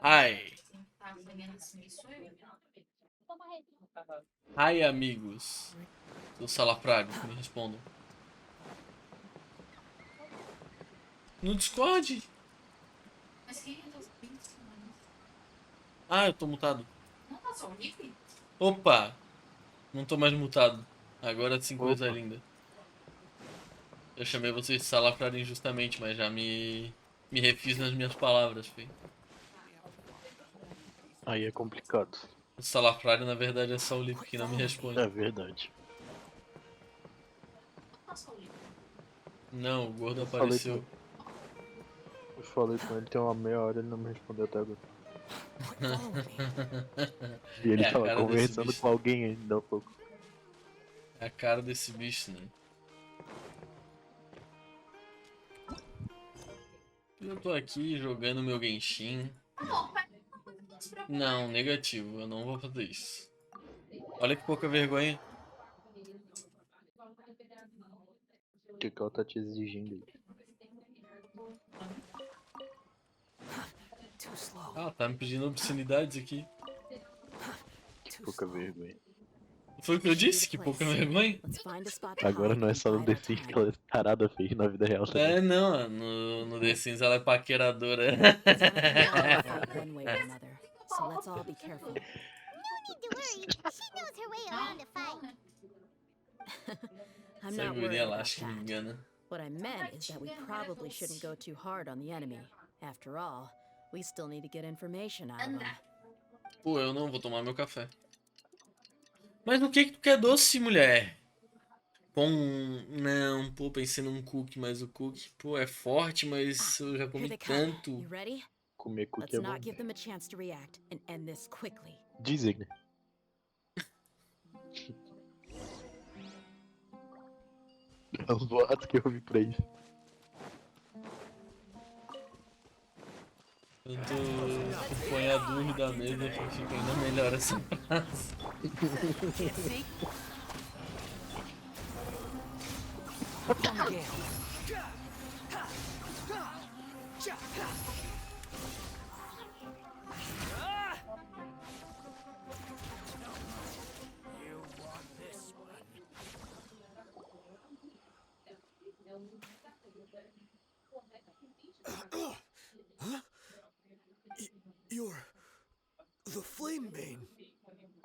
Ai, ai amigos. Seu salafrário, me respondam. No Discord? Ah, eu tô mutado. Opa, não tô mais mutado. Agora sim, coisa Opa, linda. Eu chamei vocês de salafrário injustamente, mas já me refiz nas minhas palavras, filho. aí é complicado. O salafrário, na verdade, é só o Lipe que não me responde. É verdade. Não, o gordo Eu falei apareceu. com, eu falei com ele tem uma meia hora, ele não me respondeu até agora. E ele É a tava cara desse conversando bicho. com alguém ainda há pouco. É a cara desse bicho, né? Eu tô aqui jogando meu Genshin. Não, negativo, eu não vou fazer isso. Olha que pouca vergonha. O que ela tá te exigindo aí? Ah, tá me pedindo obscenidades aqui. Que pouca vergonha. Foi o que eu disse? Que pouca vergonha? Agora não é só no The Sims que ela é tarada fez na vida real também. É, não, no The Sims ela é paqueradora. Essa guria lá acho que me engana. What I meant is that we probably shouldn't go too hard on the enemy. After all, we still need to get information out of them. Pô, eu não vou tomar meu café. Mas o que que tu quer doce, mulher? Pão. Não, pô, pensei num cookie, mas o cookie, pô, é forte, mas eu já Here comi they come. tanto. You ready? Comer cookie Let's é bom. not give them a chance to react and end this quickly. Dizem, né? É os boatos que eu ouvi pra isso. Eu tô acompanhado da mesa, fica ainda melhor essa frase. You're the Flame Bane.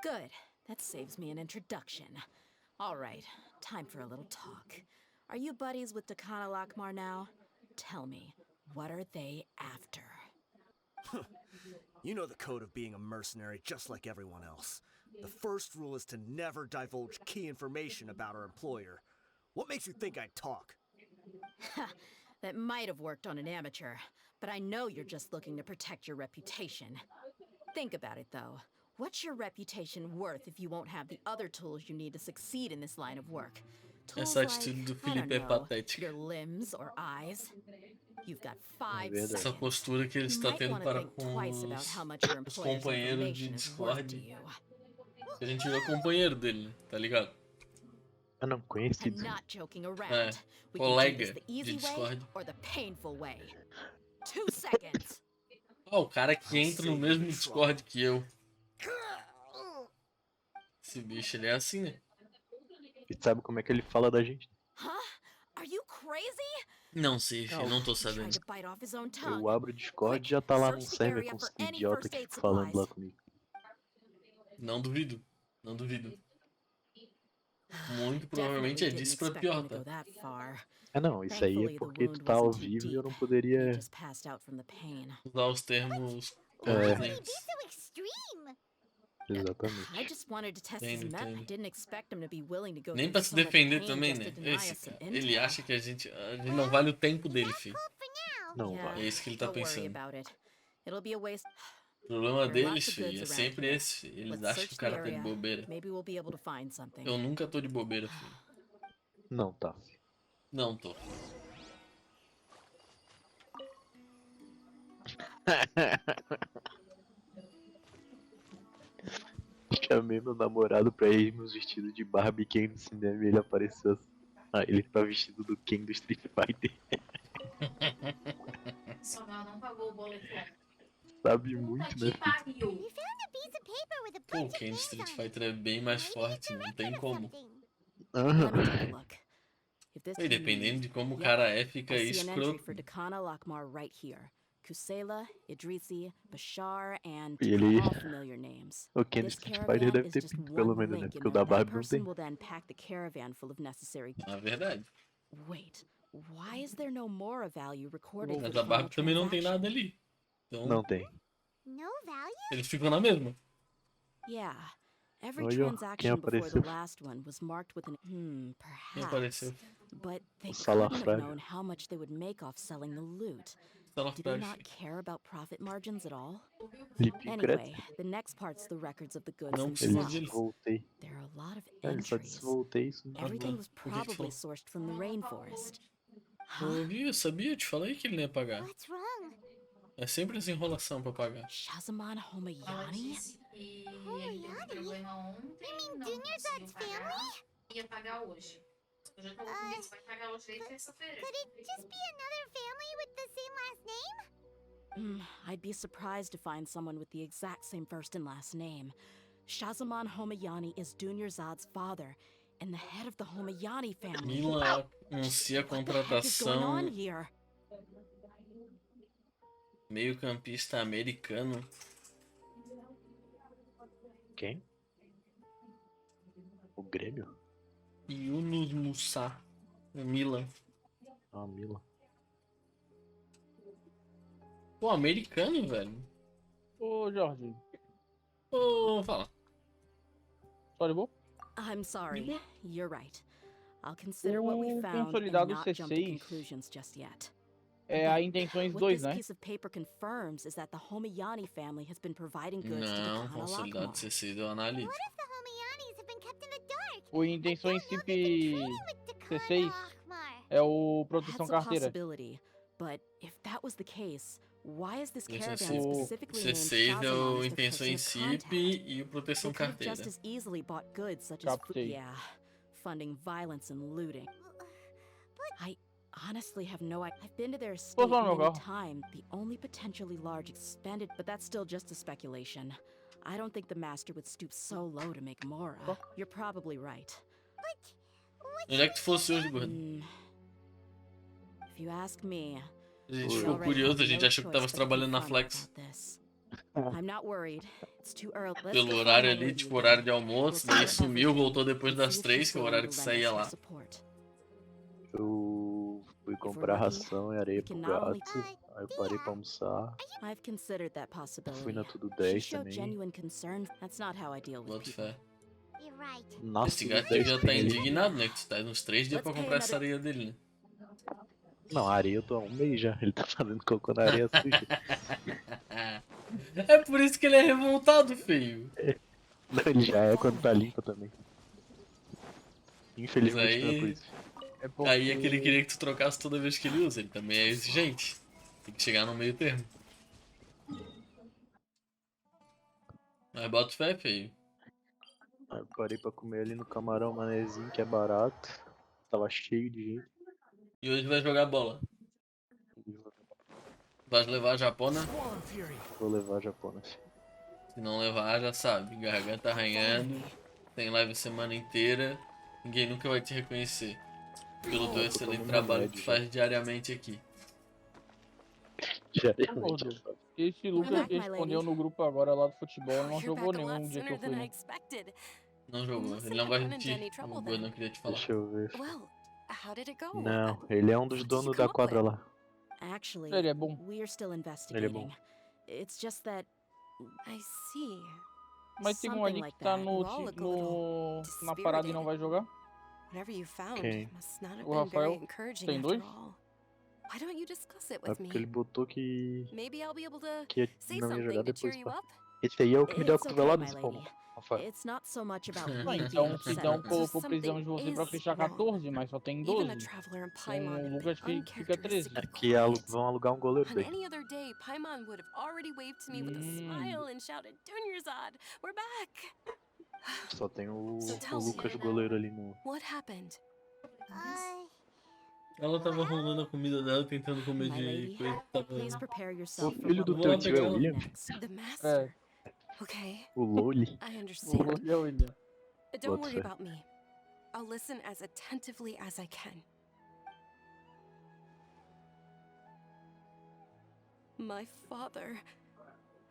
Good. That saves me an introduction. All right, time for a little talk. Are you buddies with Dakana Lakmar now? Tell me, what are they after? You know the code of being a mercenary just like everyone else. The first rule is to never divulge key information about our employer. What makes you think I'd talk? That might have worked on an amateur, but I know you're just looking to protect your reputation. Think about it, though. What's your reputation worth if you won't have the other tools you need to succeed in this line of work? Tools Essa like, atitude do I don't Felipe é know, patética. your limbs or eyes. You've got 5 verdade. Essa seconds. postura que ele You está might tendo want to para think com twice about how much your os employer's companheiros de information is worth to Discord. you. A gente viu o companheiro dele, né? Tá ligado? Ah não, I'm conhecido. not joking around. É, We can do this colega the de easy way Discord. or the painful way. 2 seconds. Ó, o cara que entra no mesmo Discord que eu. Esse bicho, ele é assim, né? E sabe como é que ele fala da gente? Huh? Are you crazy? Não sei, filho, não tô He tried sabendo. to bite off his own tongue. Eu abro o Discord Quick, e já tá lá num search the server area com for os any idiota first que aid fica falando lá supplies. comigo. Não duvido. Não duvido. Muito provavelmente Definitely é didn't disso pra expect pior, him to tá? go that far. Ah não, isso aí é Thankfully, the porque tu wound tá ao wasn't too vivo e eu deep, não and he poderia. just passed out from the pain. Usar os termos É, condizentes. Extreme. I exatamente. just wanted to test his Entendo, mettle. I entendo. didn't expect him to be willing to go Nem through pra se so much defender pain também, just né? to deny Esse us some cara, ele intel. acha que a gente não vale o tempo dele, filho. Não Yeah, vai. É isso que ele tá don't worry pensando. about it. It'll be a waste. O problema There are deles, lots of filho, goods é around sempre here. esse, filho. Eles Let's acham que search o the cara tá de area. bobeira. Maybe we'll be able to find something. Eu nunca tô de bobeira, filho. Não tá. Não tô. Chamei meu namorado pra irmos vestidos de Barbie Ken no cinema e ele apareceu assim. Ah, ele tá vestido do Ken do Street Fighter. Só não pagou o boleto ontem. Sabe Puta muito, que né, filho? pariu. We found a piece of paper with a Pô, o bunch of Ken do names Street on it. Fighter é bem mais Maybe forte, it's a não tem record of como. something. Let me take a Aham. look. If this E dependendo de como o Yep. cara é, fica I see an entry escroto. for Dakana Lakmar right here. Kusela, Idrisi, Bashar, and E ele- all familiar names. O Ken do This Street Fighter caravan deve is ter just pinto, pelo one menos, né? link in Porque o that. da That Barbie não person tem. will then pack the caravan full of necessary. Na verdade. Wait, why is there no Mora value recorded for Mas the a final Barbie também não tem transaction? nada ali. Então, Não tem. No value? eles ficam na mesma. Yeah. Every Olha, quem transaction before the apareceu? last one was marked with an Quem perhaps. apareceu? But they Sala couldn't have Fraga. known how much they would make off selling the loot. Sala Do they frágil. not care about profit margins at all? Limpinho Anyway, credo. the next part's the records of the goods Não Ele precisa themselves. de- disse voltei. There are a lot of É, ele só entries. disse voltei isso. Não. Everything tá. was O que que tu probably falou? sourced from the rainforest. Eu Huh? ouvi, eu sabia, eu te falei que ele não ia pagar. What's wrong? É sempre essa enrolação pra pagar. Shazamon Ela Homayani? disse que ele teve problema ontem, não conseguiu pagar, ia pagar hoje. Eu já tô ouvindo que vai pagar hoje desde terça-feira. Could it just be another family with the same last name? I'd be surprised to find someone with the exact same first and last name. Shazamon Homayani is Dunyarzad's father and the head of the Homayani family. Mila anuncia a What the heck is going on contratação here? meio-campista americano. Quem? O Grêmio? Yunus Musa. O Milan. Ah, Mila. Pô, americano, velho. Ô, Jorge, Ô, fala. só de boa? I'm sorry. You're right. I'll consider what we O found and consolidado not jump to C6 conclusions just yet. é a Intenções What 2, this né? piece of paper confirms is that the Homayani family has been providing goods to Não, Dakana consolidado Lakmar. C6 eu analiso. What if the Homayanis have been kept in the dark? O Intenções Don't know CIP they've been trading with Dakana C6 Lakmar. é o Proteção That's a Carteira. possibility, but if that was the case, why is this Esse caravan O specifically named C6 é Shazamon o as their Intenção em person of CIP contact? e o Proteção They could have Carteira. just as easily bought goods such as Captei. yeah, funding violence and looting. I honestly have no idea. I've been to their estate lá no meu many carro. times. The only potentially large expended, but that's still just a speculation. I don't think the master would stoop so low to make Mora. Só. You're probably right. Onde é que tu fosse hoje, gordo? If you ask me, A gente we ficou already curioso, have a gente no achou que choice tava but to trabalhando na confront Flex. about this. I'm not worried. It's too early. Let's Pelo go horário find ali, Lady tipo horário de again. almoço, We'll daí tell her sumiu, everything voltou depois and das see if 3, she's que é o willing horário to que lend us saía her lá. support. Eu fui we're comprar lucky, ração e areia we pro can not only- gato. Aí eu parei pra almoçar. I've considered that Fui possibility. na Tudo She 10 showed também. genuine concern. That's not how I deal with Boto people. fé. You're right. Na Esse Tudo gato 10 devia estar tem ali. indignado, né? Que tu tá uns 3 dias Let's pra pay comprar essa another- areia dele, né? Não, a areia eu tô há um mês já. Ele tá fazendo cocô na areia suja. É por isso que ele é revoltado, feio. Não, ele já é quando tá limpa também. Infelizmente não é por aí- isso. É porque... Aí é que ele queria que tu trocasse toda vez que ele usa. Ele também é exigente. Tem que chegar no meio termo. Mas bota fé, feio. Aí eu parei pra comer ali no Camarão Manezinho, que é barato. Tava cheio de gente. E hoje vai jogar bola. Vai levar a japona? Swarm Fury. Vou levar a japona. Se não levar, já sabe. Garganta arranhando. Tem live a semana inteira. Ninguém nunca vai te reconhecer. Pelo teu tô excelente tomando trabalho que tu remédio faz diariamente aqui. Diariamente. Gordo, esse Lucas que my respondeu lady. no grupo agora lá do futebol não You're jogou back a lot nenhum dia que eu sooner fui. than I Né? expected. Não jogou. Mustn't Ele não have gosta run de into any ti. trouble O then. não queria te falar. Deixa eu ver. Well, how did it go? Não, ele é um dos what did donos you da come up quadra with? lá. Actually, Ele é bom. we're still bom. investigating. It's just that I see. Mas tem um something ali like que tá that. no, You all look a little na parada e não vai jogar. Whatever you found Quem? must not have O been very Rafael? encouraging Tem after dois? all. Why don't you discuss it É with porque ele me? botou que, Maybe I'll be able to que say não ia jogar something to cheer depois. you Pá. up. Esse aí é o que me deu a It's okay, cotovelada my nesse pau, lady. Rafael. It's not so much about Ah, me being então, upset. então So pô, precisamos de você pra something fechar is wrong. 14, mas só tem Even a 12. traveler in Com Paimon o had Lucas been fica 13. uncharacteristically Que quiet. vão alugar um goleiro On daí. any other day, Paimon would have already waved to me with a smile and shouted, Dunyarzad, we're back! Só tem o So tell me. Lucas goleiro ali no. What happened? Ela tava rolando a comida dela, tentando comer My de lady, coisa que tava... please prepare O yourself for filho what do will teu be tio é o coming William? next. The master. Okay, O Loli. I O understand. Lulu é o William. Don't Bota worry fé. about me. I'll listen as attentively as I can. My father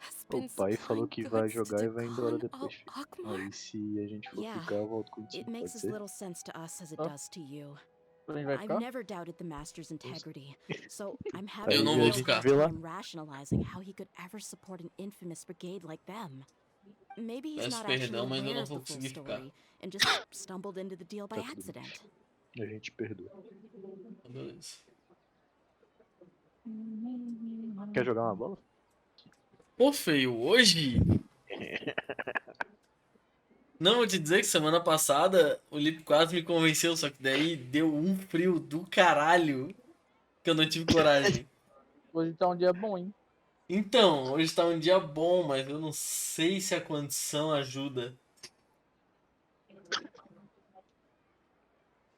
has O been pai falou supplying que vai goods to jogar e vai embora Khan depois. Filho. al-Akmar. Aí se a gente for Yeah, ficar, eu volto contigo, It pode makes as ser? little sense to us as it Tá. does to you. A gente vai I've ficar? never doubted the Master's integrity, so I'm having Eu a não Aí vou a real gente ficar. hard vê lá. time rationalizing how he could ever support an infamous brigade like them. Maybe he's Peço not perdão, actually mas eu aware não of the vou full conseguir ficar. story and just stumbled into the deal by Tá tudo bem. accident. A gente perdoa. Então, beleza. Quer jogar uma bola? Pô, feio, hoje... Não, vou te dizer que semana passada o Lipe quase me convenceu, só que daí deu um frio do caralho que eu não tive coragem. Hoje tá um dia bom, hein? Então, hoje tá um dia bom, mas eu não sei se a condição ajuda.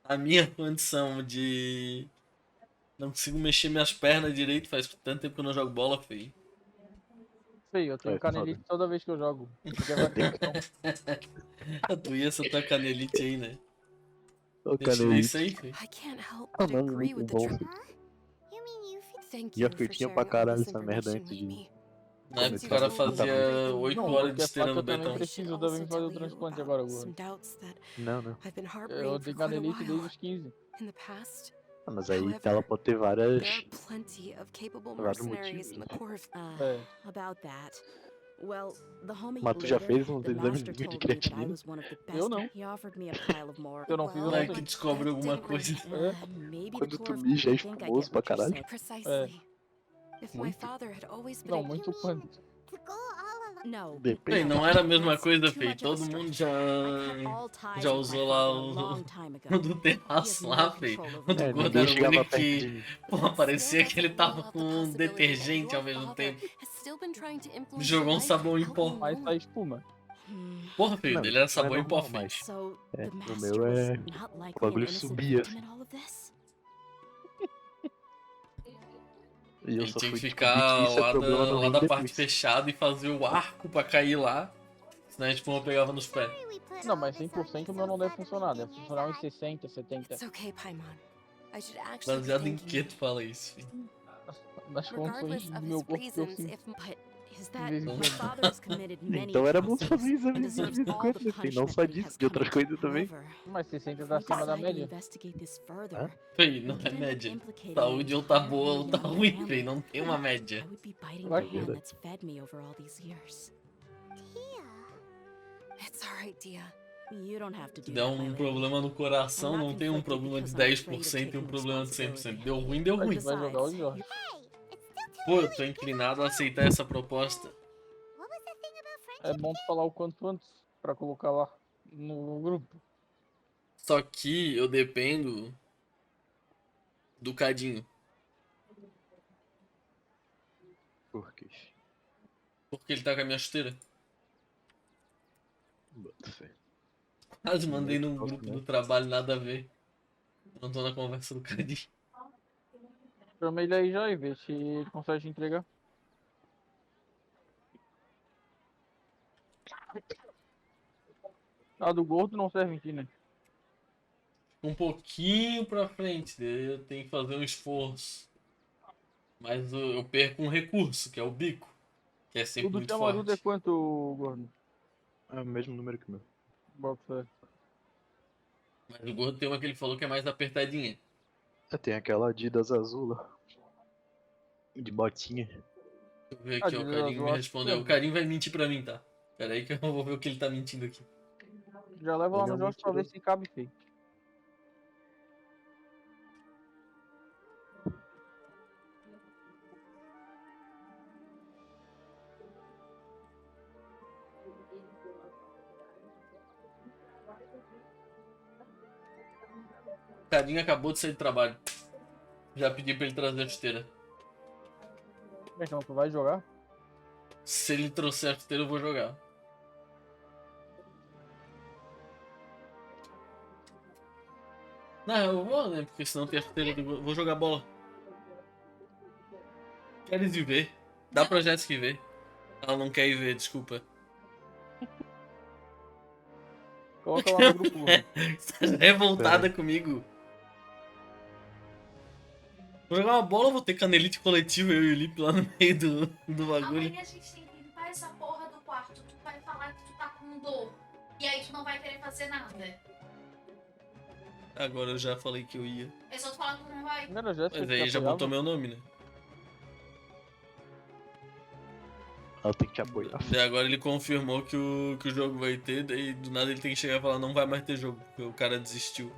A minha condição de... Não consigo mexer minhas pernas direito, faz tanto tempo que eu não jogo bola, feio. Feio, eu tenho É, canelite toda vez que eu jogo. Qualquer variação. Tu ia essa tua canelite aí, né? Ô, Deixa eu ver isso Canelite. aí, feio. I can't help Ah, but mano, agree muito with the bom. truth. You mean you feel Thank Já you for curtinha sharing pra all caralho this essa merda information antes with de me. Na época o começar cara a disputar fazia muito. 8 Não, horas porque de é esteira fato no eu também betão. I should preciso também also fazer tell o you transplante about agora, gordo. some doubts that Não, não. I've been Eu harboring for tenho quite a canelite desde while. os 15. In the past, Ah, mas aí However, ela pode ter várias. there are plenty of capable Vários mercenaries motivos, in the né? Corps of É. About that. Well, the homie Mas tu já later, fez uns the exames Master de told me that I creatina? was one of the Eu best. não. He offered me a pile of more. Se eu não fiz, eu Vai não que sei. descobre alguma coisa. Maybe the Quando tu core of mija é people think I espumoso get pra what you caralho. said. Precisely. If my Muito. father had always been Não, a muito quanto. to go all alone? No, Depende. Feio, não era a mesma That's coisa, too feio. much of a Todo mundo stretch. I cut all ties já with my usou lá father a o long time ago. o do He has terraço no lá, feio. control O over do my É, gordo ninguém era o chegava único perto que, de mim. pô, parecia Still que ele doesn't tava rule out com the um possibility that detergente your ao mesmo father tempo. has still been trying to influence Jogou your um life sabão em without pó. you Mas knowing. sai espuma. Porra, feio, Não, dele era isso não é sabão em pó, normal, feio. mas. So É, the o master meu was é. not O likely an bagulho innocent subia victim assim. in all of this? E eu Ele só tinha que fui descobrir que ficar isso é problema no lá rim da depois. parte fechada e fazer o arco pra cair lá. Senão a gente não pegava nos pés. Sorry we put Não, all mas this on 100% you o meu so não deve suddenly, funcionar. Deve didn't you, funcionar uns Zod? 60, 70. It's okay, Paimon. I should actually be Baseado em thanking que you. tu fala isso, filho? Nas condições Regardless do of meu his corpo que eu reasons, sinto. if But is De that vez em my quando. father has committed many Então era bom atrocities fazer and exame de deserves vez em all quando, the né? Tem não punishment só that he disso, has de outras coming. coisas também. However, Mas 60 if tá we acima da decide to média. investigate this further, Hã? Feio, não we é could end up média. implicating Saúde an ou tá entire boa ou tá young ruim, family. feio. Não tem uma média. I would be biting Vai the que- hand that's fed me over all these years. Tia. it's alright, Dia. You don't have to Se do der that, my um lady. problema no coração, I'm not não tem um conflicted problema de because I'm afraid of 10% e um taking problema de 100%. responsibility. Deu ruim, deu Mas ruim. tu vai jogar hoje, ó. Hey, it's still too Pô, eu early tô to give inclinado a up. aceitar essa proposta. What was the thing about É friendship bom tu falar o quanto antes pra colocar lá no grupo. Só que eu dependo do Cadinho. Por quê? Porque ele tá com a minha chuteira. Bota fé. Quase mandei num Nossa, grupo né? do trabalho, nada a ver. Não tô na conversa do Cadinho. Chama ele aí já e vê se ele consegue te entregar. A do gordo não serve em ti, né? Um pouquinho pra frente, daí eu tenho que fazer um esforço. Mas eu perco um recurso, que é o bico. Que é sempre O do muito chamarudo é forte. quanto, gordo? É o mesmo número que o meu. Bota fé. Mas o gordo tem uma que ele falou que é mais apertadinha. Tem aquela Adidas azul lá. De botinha. Deixa eu ver aqui, ó, o Adidas Carinho azul, me acho que respondeu. O serve. Carinho vai mentir pra mim, tá? Pera aí que eu vou ver o que ele tá mentindo aqui. Já leva lá Ele é no um Jorge pra ver mentiroso. se cabe feio. O Carinho acabou de sair do trabalho. Já pedi pra ele trazer a chuteira. Então, tu vai jogar? Se ele trouxer a chuteira, eu vou jogar. Não, eu vou, né? Porque senão tem a chuteira do... Vou jogar bola. Queres ir ver? Dá pra Jéssica ir ver. Ela não quer ir ver, desculpa. Coloca lá no grupo, Lohan. Você tá revoltada Pera aí. comigo. Vou jogar uma bola, vou ter canelite coletivo, eu e o Lipe lá no meio do bagulho. Amanhã a gente tem que limpar essa porra do quarto. Tu vai falar que tu tá com dor. E aí tu não vai querer fazer nada. Agora eu já falei que eu ia. É só tu falar que tu não vai. Não era a Jéssica Mas que aí já apoiava? botou meu nome, né? Ela tem que te apoiar. Daí agora ele confirmou que o jogo vai ter, daí do nada ele tem que chegar e falar não vai mais ter jogo, porque o cara desistiu.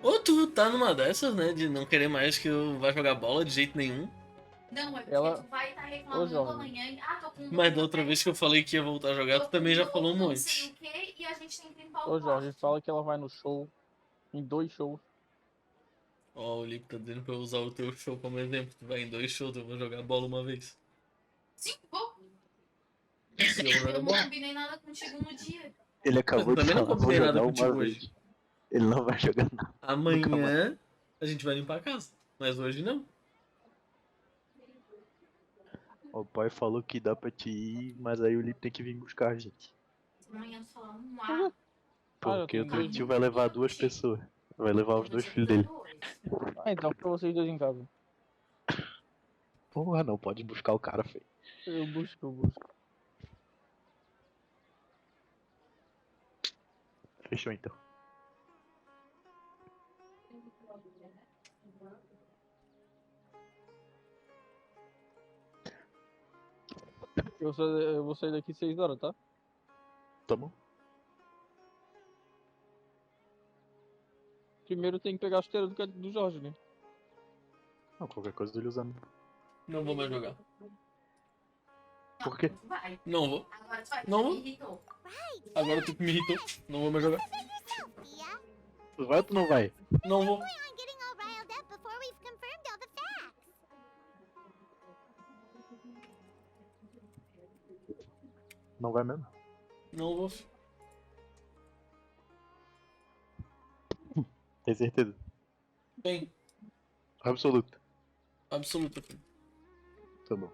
Ou tu tá numa dessas, né, de não querer mais que eu vá jogar bola de jeito nenhum. Não, é porque Ela- tu vai estar Ô, reclamando Jorge. amanhã. E, ah, tô com dor. Mas da outra vez que eu falei que ia voltar a jogar, Tô tu também já com falou um dor, não sei monte. o quê, e a gente tem que limpar o Ô, Jorge, quarto. fala que ela vai no show. Em 2 shows. Ó, o Lipe tá dizendo pra eu usar o teu show como exemplo. Tu vai em 2 shows, eu vou jogar bola uma vez. Sim, vou. E eu vou jogar Eu não bola. combinei nada contigo no dia. Ele acabou Eu de também não falar, vou combinei nada jogar uma contigo vez. hoje. Ele não vai jogar nada. Amanhã a gente vai limpar a casa. Mas hoje não. O pai falou que dá pra te ir, mas aí o Lipe tem que vir buscar a gente. Amanhã tu fala um ar. Porque eu o tenho teu dois. tio vai levar 2 pessoas. Vai levar os 2 filhos dele. Ah, então fica vocês dois em casa. Porra, não pode buscar o cara, feio. Eu busco. Fechou então. Eu vou sair daqui 6 horas, tá? Tá bom? Primeiro tem que pegar a chuteira do Jorge, né? Não, qualquer coisa ele usando. Não vou mais jogar. Por quê? Tu vai. Não vou. Agora tu vai. Não Tu vou. me irritou. Agora tu que me irritou. Não vou mais jogar. Yeah? Tu vai ou tu não vai? Não vou. On getting all riled up before we've confirmed all the facts. Não vai mesmo? Não vou. Tem certeza? Tem. Absoluta. Absoluta. Filho. Tá bom.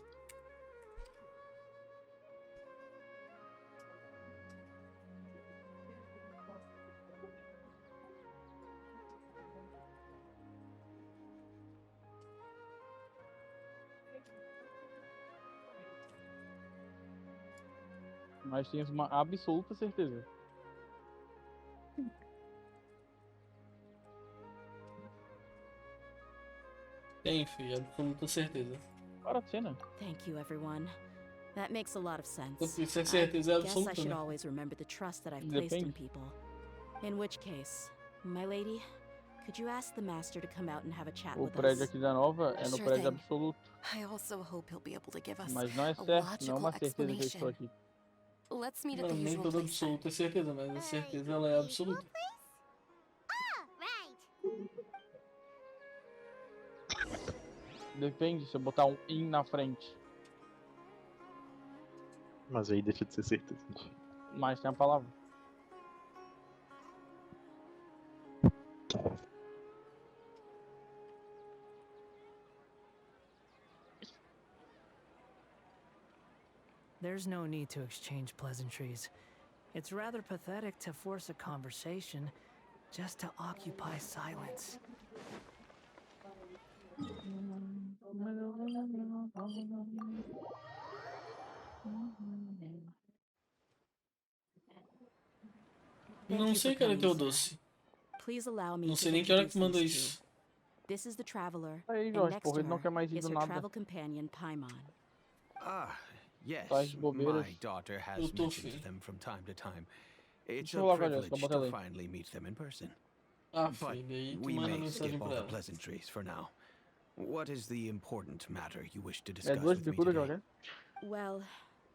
Mas tens uma absoluta certeza. Tem, filho. Absoluta certeza. Para de cena. Thank you, everyone. That makes a lot of sense. Isso é certeza I guess I absoluta, should né? always remember the trust that I've placed in Depende. people. In which case, my lady, could you ask the master to come out and have a chat O with prédio us? aqui da Nova é no Sure prédio thing. absoluto. I also hope he'll be able to give us Mas não é a certo, não é logical uma certeza que eu estou explanation. aqui. Let's meet at Não, the nem usual toda place then. absoluta é certeza, mas a certeza ela é absoluta. Right. Depende se eu botar um in na frente. Mas aí deixa de ser certeza. Mas tem a palavra. There's no need to exchange pleasantries. It's rather pathetic to force a conversation just to occupy silence. Thank Não you sei, for cara, coming, teu sir. doce. Please allow me Não to sei nem que hora que introduce tu mandou these isso. two. This is the traveler, Aí, and Jorge, next porra, to ele não her quer mais ir is do her nada. travel companion, Paimon. Ah, yes. Tá de bobeiras. My daughter has Eu tô mentioned fim. them from time to time. It's Deixa eu a falar com a Jéssica, privilege bota to ela aí. finally meet them in person. Ah, But filho, aí tu we manda may mensagem skip all pra the ela. pleasantries for now. What is the important matter you wish to É discuss duas with me bicudas que ela today? quer? Well,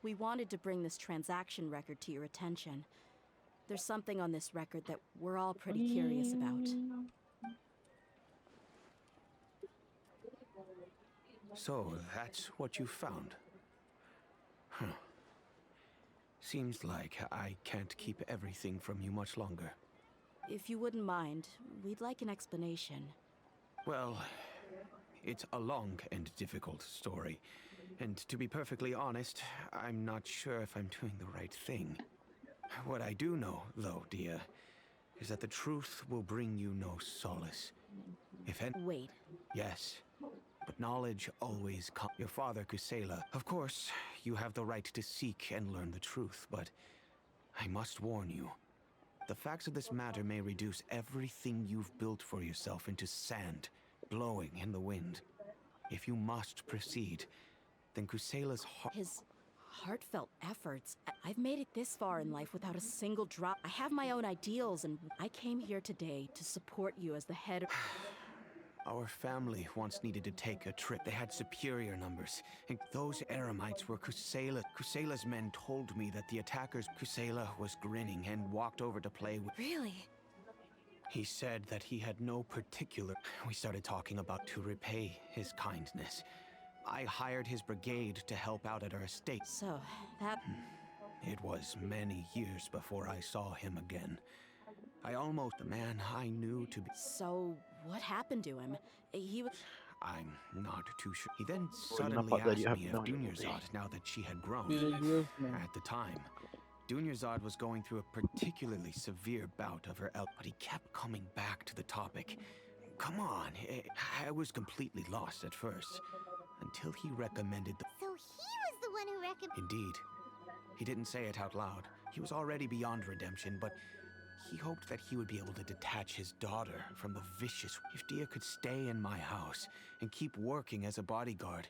we wanted to bring this transaction record to your attention. There's something on this record that we're all pretty curious about. So, that's what you found. Huh. Seems like I can't keep everything from you much longer. If you wouldn't mind, we'd like an explanation. Well, it's a long and difficult story. And to be perfectly honest, I'm not sure if I'm doing the right thing. What I do know, though, dear, is that the truth will bring you no solace. Wait. Yes, but knowledge always comes. Your father, Kusela. Of course, you have the right to seek and learn the truth, but I must warn you. The facts of this matter may reduce everything you've built for yourself into sand, blowing in the wind. If you must proceed, then Kusela's heart... His heartfelt efforts. I've made it this far in life without a single drop. I have my own ideals, and I came here today to support you as the head of... Our family once needed to take a trip. They had superior numbers, and those Eremites were Kusela. Kusela's men told me that the attackers... Kusela was grinning and walked over to play with... Really? He said that he had no particular... We started talking about to repay his kindness. I hired his brigade to help out at our estate. So, that... It was many years before I saw him again. I almost... The man I knew to be... So, what happened to him? He was... I'm not too sure. He then suddenly asked me if Dunyarzad, now that she had grown. At the time, Dunyarzad was going through a particularly severe bout of her but he kept coming back to the topic. Come on, I was completely lost at first, until he recommended the... So he was the one who recommended... Indeed. He didn't say it out loud. He was already beyond redemption, but he hoped that he would be able to detach his daughter from the vicious... If Dia could stay in my house and keep working as a bodyguard,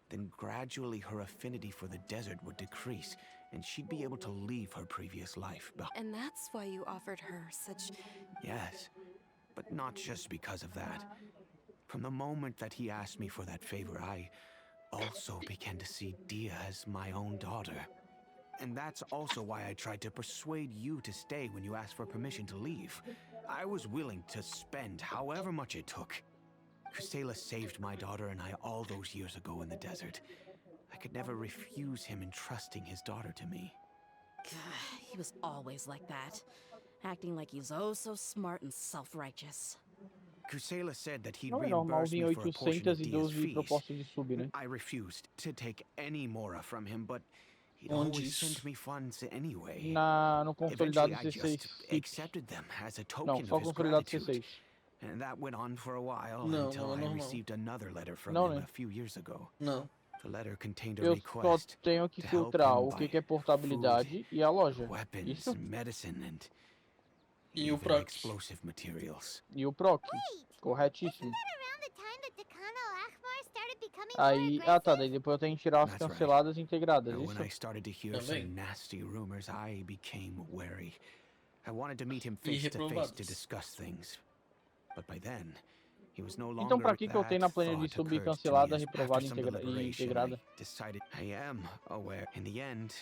then gradually her affinity for the desert would decrease, and she'd be able to leave her previous life behind. And that's why you offered her such... Yes, but not just because of that. From the moment that he asked me for that favor, I also began to see Dia as my own daughter. And that's also why I tried to persuade you to stay when you asked for permission to leave. I was willing to spend however much it took. Kusela saved my daughter and I all those years ago in the desert. I could never refuse him entrusting his daughter to me. He was always like that. Acting like he's oh so smart and self-righteous. Kusela said that he'd Não é normal reimburse vir me for a portion of Dia's 812 fees. propostas de sub, né? I refused to take any more from him, but he'd always sent me funds anyway. No consolidado Eventually, I 16. just accepted them as a Não, token só of his consolidado gratitude. 16. And that went on for a while No, until no, I no. received another letter from Não, him né? a few years ago. Não. The letter contained a Eu só request tenho que to help filtrar him o buy que é portabilidade e a loja. weapons, Isso? medicine, and E o even Proc? explosive materials. E o PROC. Wait! Corretíssimo. Wasn't that around the time that Decano Akhmar started becoming Aí, more tá, aggressive? daí depois eu tenho que tirar as That's right. canceladas e integradas, When I isso? started to hear Também. some nasty rumors, I became wary. I wanted to meet him E face to face to reprovados. discuss things. But by then, he was no longer Então pra que eu tenho na that planilha de thought sub occurred to cancelada, me as reprovada after some e deliberation, integrada? I decided I am aware. In the end,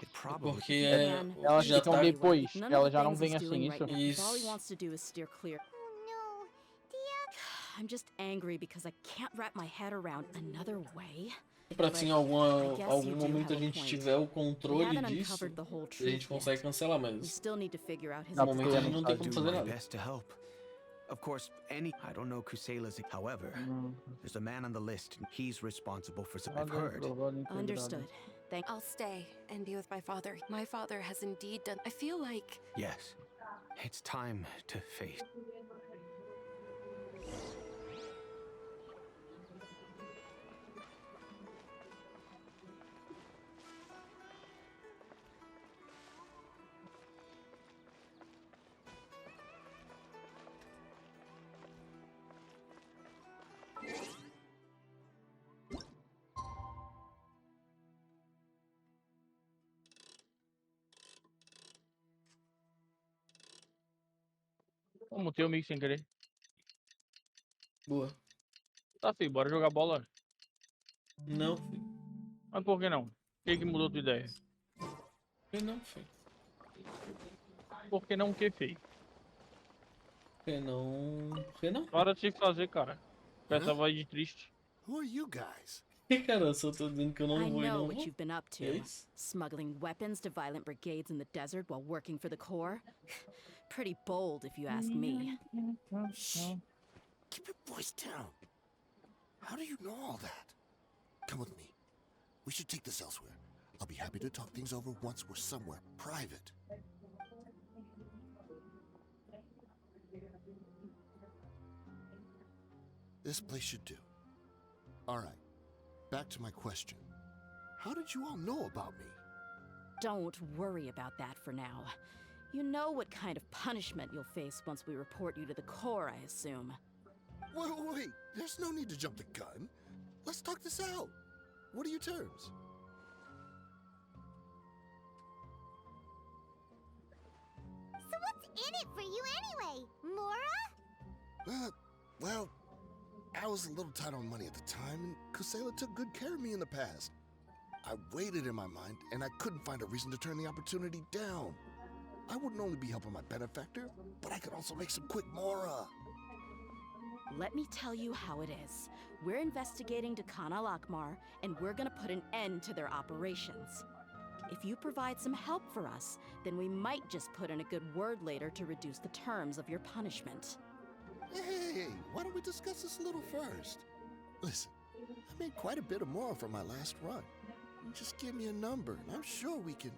it probably... Porque é, Elas já ficam tá... depois, None of elas the já não things he's vêm assim, doing isso? right now. Isso. All he wants to do is steer clear. Oh no. Dia... I'm just angry because I can't wrap my head around another way. Pra se em algum momento a gente tiver o controle disso, a gente consegue cancelar, We mas still need to figure out his no momento a gente não tem I'll como do fazer my nada. best to help. Of course, I don't know Kusela's... However, there's a man on the list. He's responsible for some... I've heard. Understood. I'll stay and be with my father. My father has indeed done... I feel like... Yes. It's time to face... Como tem o mix sem querer. Boa. Tá, filho, bora jogar bola. Não, filho. Mas por que não? O que mudou tua ideia? Por que não, filho? Por que não o que, filho? Por que não? Por que não? Para de se fazer, cara. Com essa voz de triste. Who are you guys? Cara, só tô dizendo que eu não I vou e know não what vou. you've been up to. É isso. Smuggling weapons to violent brigades in the desert while working for the Corps. Pretty bold, if you ask me. Shh. Keep your voice down. How do you know all that? Come with me. We should take this elsewhere. I'll be happy to talk things over once we're somewhere private. This place should do. All right. Back to my question. How did you all know about me? Don't worry about that for now. You know what kind of punishment you'll face once we report you to the Corps, I assume. Wait. There's no need to jump the gun. Let's talk this out. What are your terms? So what's in it for you anyway, Mora? Well, I was a little tight on money at the time, and Kusela took good care of me in the past. I weighed it in my mind, and I couldn't find a reason to turn the opportunity down. I wouldn't only be helping my benefactor, but I could also make some quick Mora. Let me tell you how it is. We're investigating Dakhan al-Akmar, and we're gonna put an end to their operations. If you provide some help for us, then we might just put in a good word later to reduce the terms of your punishment. Hey, why don't we discuss this a little first? Listen, I made quite a bit of Mora from my last run. Just give me a number, and I'm sure we can...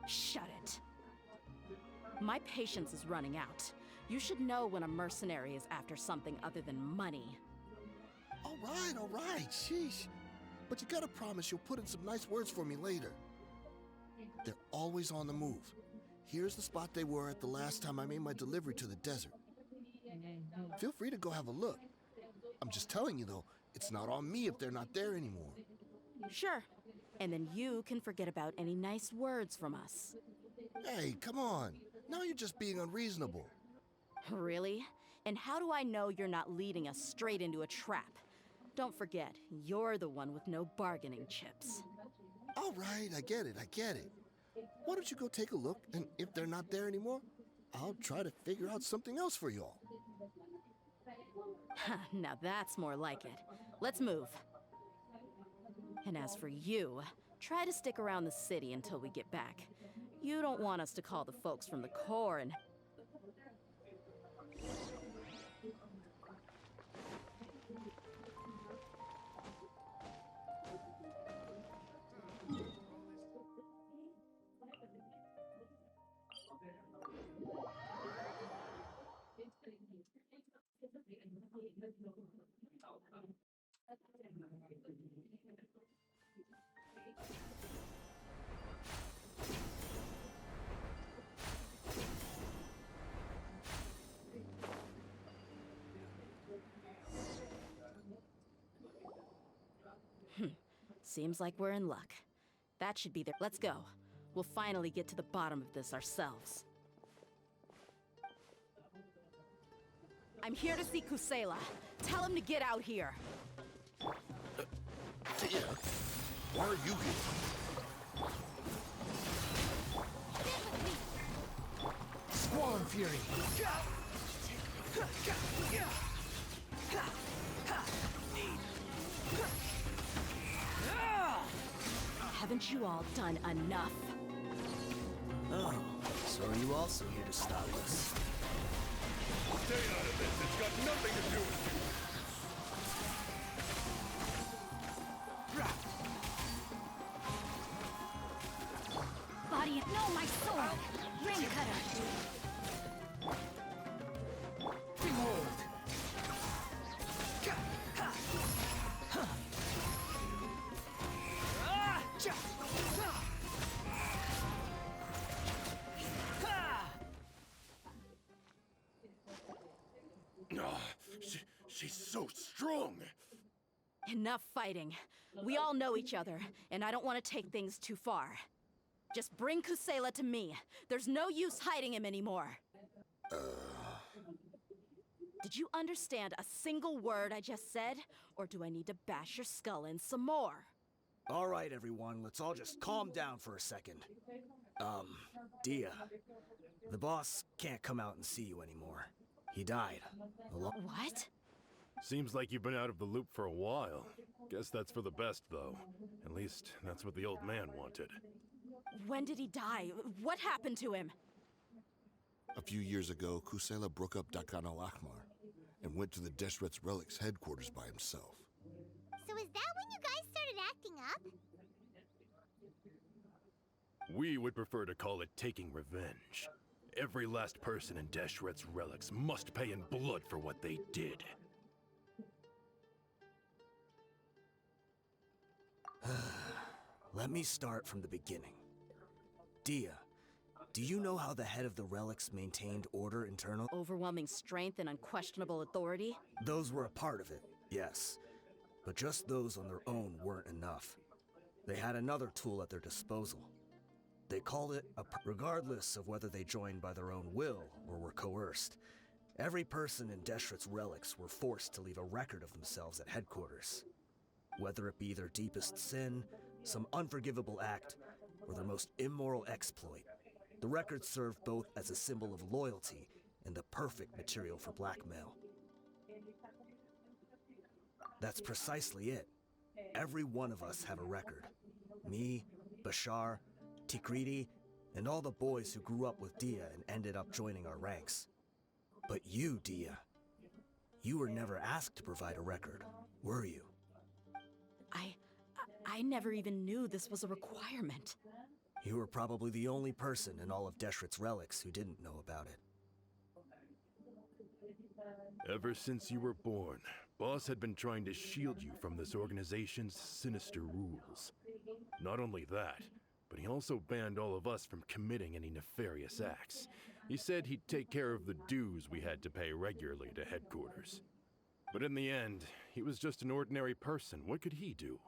Shut it. My patience is running out. You should know when a mercenary is after something other than money. All right, sheesh. But you gotta promise you'll put in some nice words for me later. They're always on the move. Here's the spot they were at the last time I made my delivery to the desert. Feel free to go have a look. I'm just telling you though, it's not on me if they're not there anymore. Sure. And then you can forget about any nice words from us. Hey, come on. Now you're just being unreasonable. Really? And how do I know you're not leading us straight into a trap? Don't forget, you're the one with no bargaining chips. All right, I get it. Why don't you go take a look, and if they're not there anymore, I'll try to figure out something else for y'all. Now that's more like it. Let's move. And as for you, try to stick around the city until we get back. You don't want us to call the folks from the Corps and... Seems like we're in luck. That should be there. Let's go. We'll finally get to the bottom of this ourselves. I'm here to see Kusela. Tell him to get out here. Tia, why are you here? Squall Fury! Haven't you all done enough? Oh, so are you also here to stop us? Stay out of this. It's got nothing to do with you. Body, no, my sword! Ring cutter! Behold! She's so strong. Enough fighting. We all know each other, and I don't want to take things too far. Just bring Kusela to me. There's no use hiding him anymore. Did you understand a single word I just said? Or do I need to bash your skull in some more? All right, everyone, let's all just calm down for a second. Dia, the boss can't come out and see you anymore. He died. What? Seems like you've been out of the loop for a while. Guess that's for the best, though. At least, that's what the old man wanted. When did he die? What happened to him? A few years ago, Kusela broke up Dakan al-Ahmar and went to the Deshret's Relics headquarters by himself. So is that when you guys started acting up? We would prefer to call it taking revenge. Every last person in Deshret's Relics must pay in blood for what they did. Let me start from the beginning. Dia, do you know how the head of the relics maintained order internal? Overwhelming strength and unquestionable authority? Those were a part of it, yes. But just those on their own weren't enough. They had another tool at their disposal. They called it regardless of whether they joined by their own will or were coerced. Every person in Deshret's relics were forced to leave a record of themselves at headquarters. Whether it be their deepest sin, some unforgivable act, or their most immoral exploit, the record served both as a symbol of loyalty and the perfect material for blackmail. That's precisely it. Every one of us have a record. Me, Bashar, Tikriti, and all the boys who grew up with Dia and ended up joining our ranks. But you, Dia, you were never asked to provide a record, were you? I never even knew this was a requirement. You were probably the only person in all of Deshret's relics who didn't know about it. Ever since you were born, Boss had been trying to shield you from this organization's sinister rules. Not only that, but he also banned all of us from committing any nefarious acts. He said he'd take care of the dues we had to pay regularly to headquarters. But in the end, he was just an ordinary person. What could he do?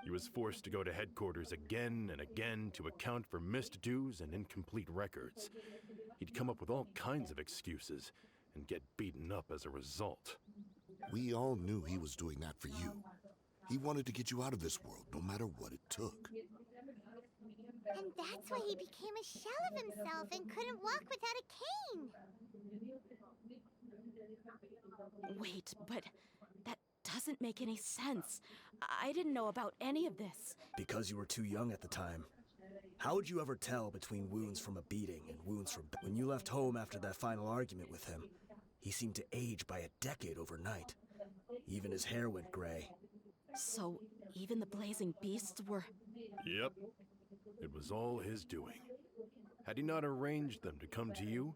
He was forced to go to headquarters again and again to account for missed dues and incomplete records. He'd come up with all kinds of excuses and get beaten up as a result. We all knew he was doing that for you. He wanted to get you out of this world, no matter what it took. And that's why he became a shell of himself and couldn't walk without a cane. Wait, but that doesn't make any sense. I didn't know about any of this. Because you were too young at the time. How would you ever tell between wounds from a beating and wounds from... When you left home after that final argument with him, he seemed to age by a decade overnight. Even his hair went gray. So, even the blazing beasts were... Yep. It was all his doing. Had he not arranged them to come to you,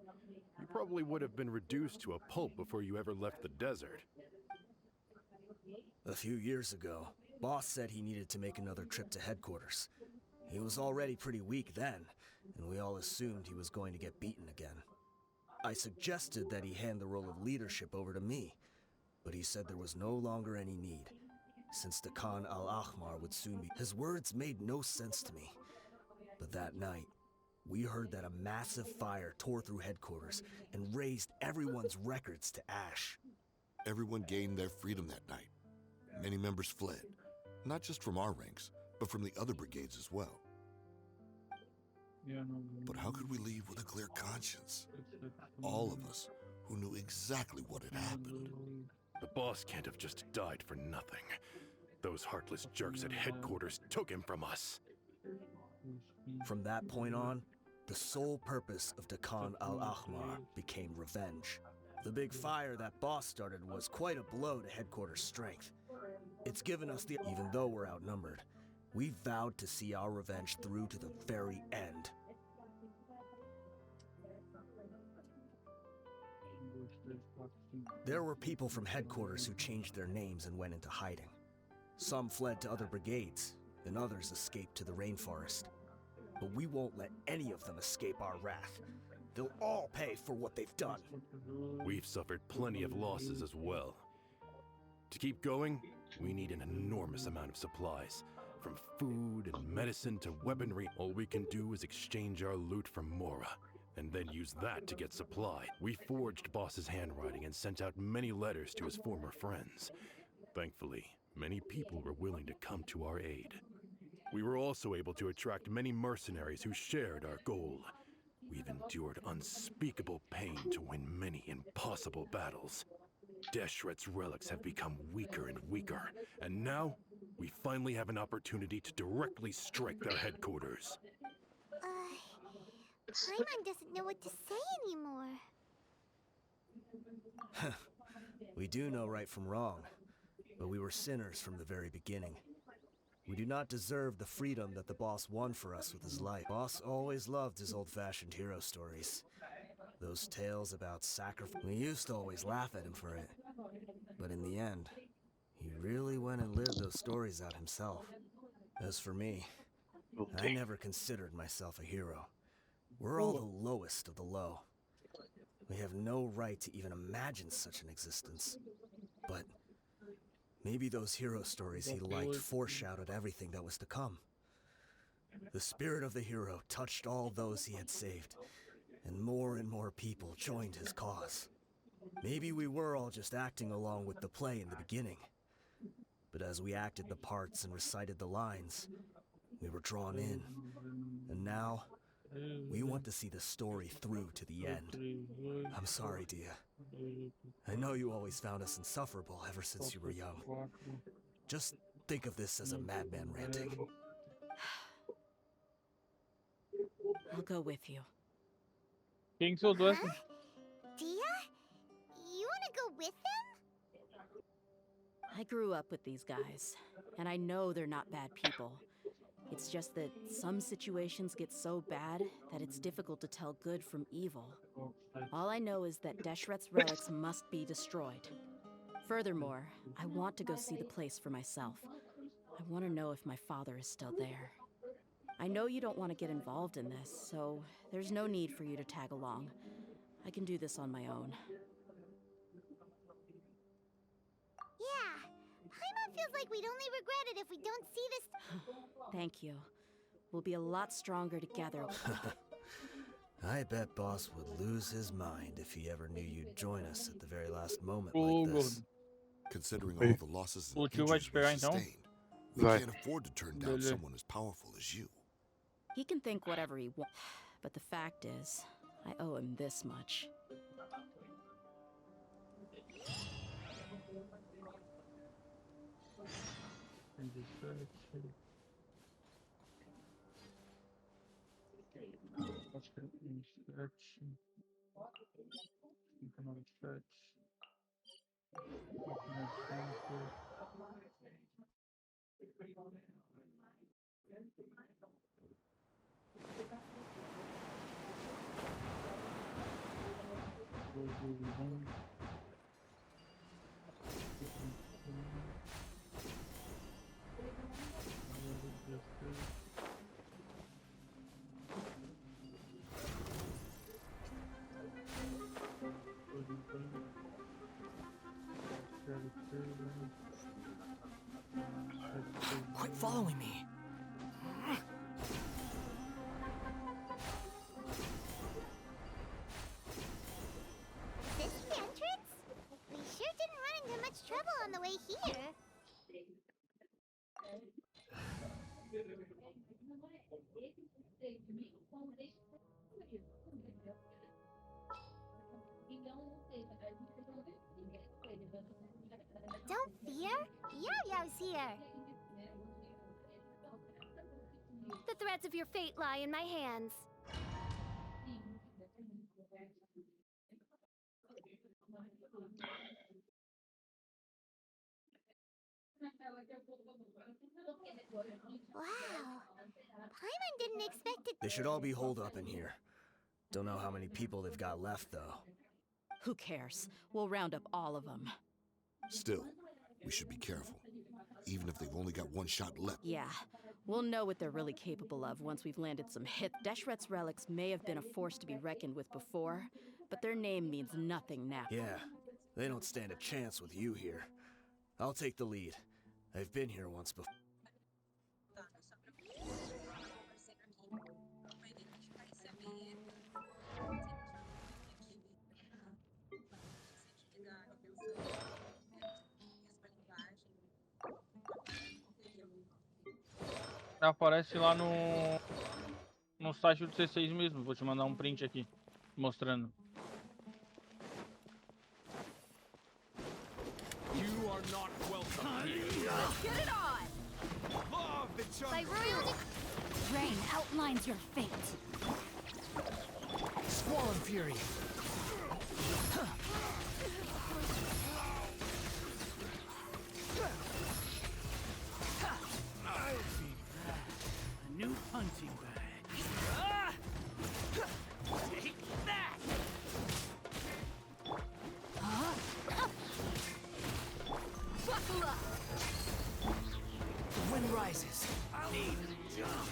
you probably would have been reduced to a pulp before you ever left the desert. A few years ago, Boss said he needed to make another trip to headquarters. He was already pretty weak then, and we all assumed he was going to get beaten again. I suggested that he hand the role of leadership over to me, but he said there was no longer any need, since the Khan al-Ahmar would soon be... His words made no sense to me. But that night, we heard that a massive fire tore through headquarters and razed everyone's records to ash. Everyone gained their freedom that night. Many members fled, not just from our ranks, but from the other brigades as well. But how could we leave with a clear conscience? All of us who knew exactly what had happened. The boss can't have just died for nothing. Those heartless jerks at headquarters took him from us. From that point on, the sole purpose of Dakan al-Ahmar became revenge. The big fire that Boss started was quite a blow to headquarters' strength. It's given us the... Even though we're outnumbered, we vowed to see our revenge through to the very end. There were people from headquarters who changed their names and went into hiding. Some fled to other brigades, and others escaped to the rainforest. But we won't let any of them escape our wrath. They'll all pay for what they've done. We've suffered plenty of losses as well. To keep going, we need an enormous amount of supplies. From food and medicine to weaponry, all we can do is exchange our loot from Mora, and then use that to get supply. We forged Boss's handwriting and sent out many letters to his former friends. Thankfully, many people were willing to come to our aid. We were also able to attract many mercenaries who shared our goal. We've endured unspeakable pain to win many impossible battles. Deshret's relics have become weaker and weaker, and now we finally have an opportunity to directly strike their headquarters. Paimon doesn't know what to say anymore. We do know right from wrong, but we were sinners from the very beginning. We do not deserve the freedom that the boss won for us with his life. Boss always loved his old-fashioned hero stories. Those tales about sacrifice. We used to always laugh at him for it. But in the end, he really went and lived those stories out himself. As for me, I never considered myself a hero. We're all the lowest of the low. We have no right to even imagine such an existence. But maybe those hero stories he liked foreshadowed everything that was to come. The spirit of the hero touched all those he had saved, and more people joined his cause. Maybe we were all just acting along with the play in the beginning. But as we acted the parts and recited the lines, we were drawn in. And now, we want to see the story through to the end. I'm sorry, Dia. I know you always found us insufferable ever since you were young. Just think of this as a madman ranting. I'll go with you. Quem que soldou essa? Dia? You wanna go with them? I grew up with these guys, and I know they're not bad people. It's just that some situations get so bad that it's difficult to tell good from evil. All I know is that Deshret's relics must be destroyed. Furthermore, I want to go see the place for myself. I want to know if my father is still there. I know you don't want to get involved in this, so there's no need for you to tag along. I can do this on my own. Yeah. Paimon feels like we'd only regret it if we don't see this. Thank you. We'll be a lot stronger together. I bet Boss would lose his mind if he ever knew you'd join us at the very last moment like this. Considering all the losses and injuries we sustained, we can't afford to turn down someone as powerful as you. He can think whatever he wants, but the fact is, I owe him this much. Quit following me. This the entrance? We sure didn't run into much trouble on the way here. Don't fear. Yo-Yo's here. The threads of your fate lie in my hands. Wow. Paimon didn't expect it. They should all be holed up in here. Don't know how many people they've got left, though. Who cares? We'll round up all of them. Still, we should be careful, even if they've only got one shot left. Yeah, we'll know what they're really capable of once we've landed some hits. Deshret's relics may have been a force to be reckoned with before, but their name means nothing now. Yeah, they don't stand a chance with you here. I'll take the lead. I've been here once before. Aparece lá no site do C6 mesmo. Vou te mandar um print aqui mostrando. not welcome here. Let's get it on! Love the By jungle. royal Rain outlines your fate. Squall and Fury. I'll be back. A new punching bag. Take that! Buckle up! The wind rises. I'll need a jump.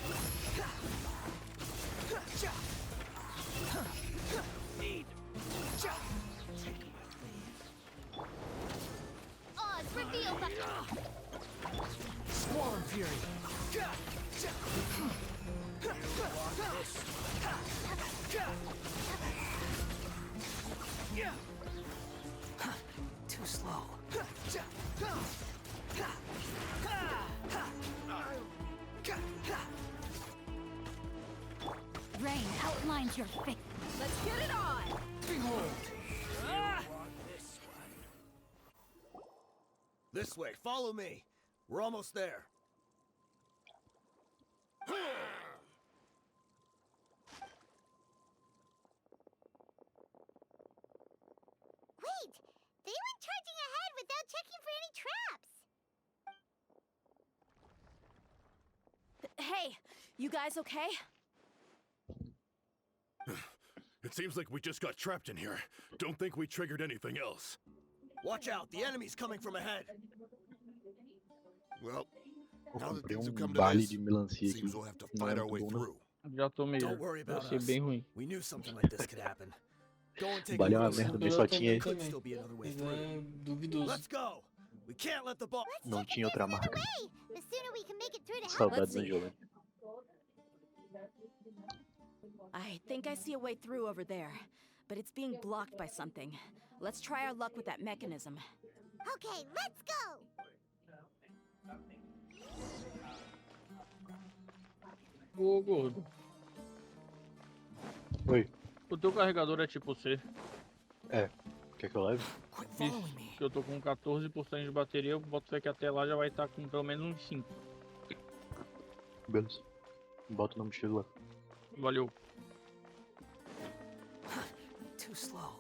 Need jump. Oz revealed by Squall and Fury. Too slow. Rain outlines your fate. Let's get it on! Behold. This way, follow me. We're almost there. Wait! They went charging ahead without checking for any traps! Hey, you guys okay? It seems like we just got trapped in here. Don't think we triggered anything else. Watch out, the enemy's coming from ahead. Well, Eu now that comprei things have um come to baile this, de melancia aqui. seems we'll have to Não fight é our way muito bom, né? through. Já tomei. Don't worry Vai about ser us. bem ruim. We knew something like this could happen. Go and take a Baile é uma look merda, around. bem só tinha. Could still be another way Mas through. é duvidoso. Let's go. We can't let the ball. Não tinha outra marca. Way! The sooner we can make it through to help. Saudades da see. Angelina. I think I see a way through over there, but it's being blocked by something. Let's try our luck with that mechanism. Okay, let's go! Ô, gordo. Oi. O teu carregador é tipo C. É. Quer que eu leve? Quit Isso. following me. Que eu tô com 14% de bateria, eu boto fé que até lá já vai estar com pelo menos uns 5. Beleza. Bota na mochila lá. Valeu. Too slow.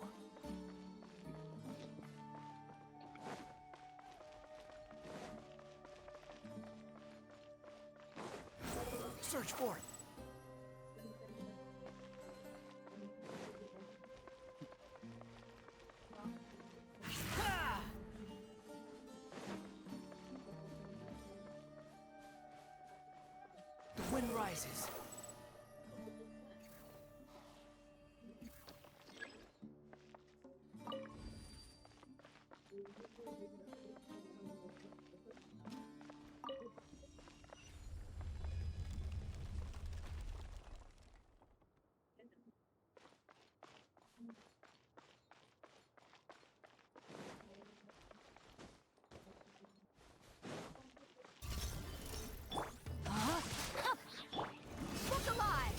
Search for it. The wind rises. Look alive!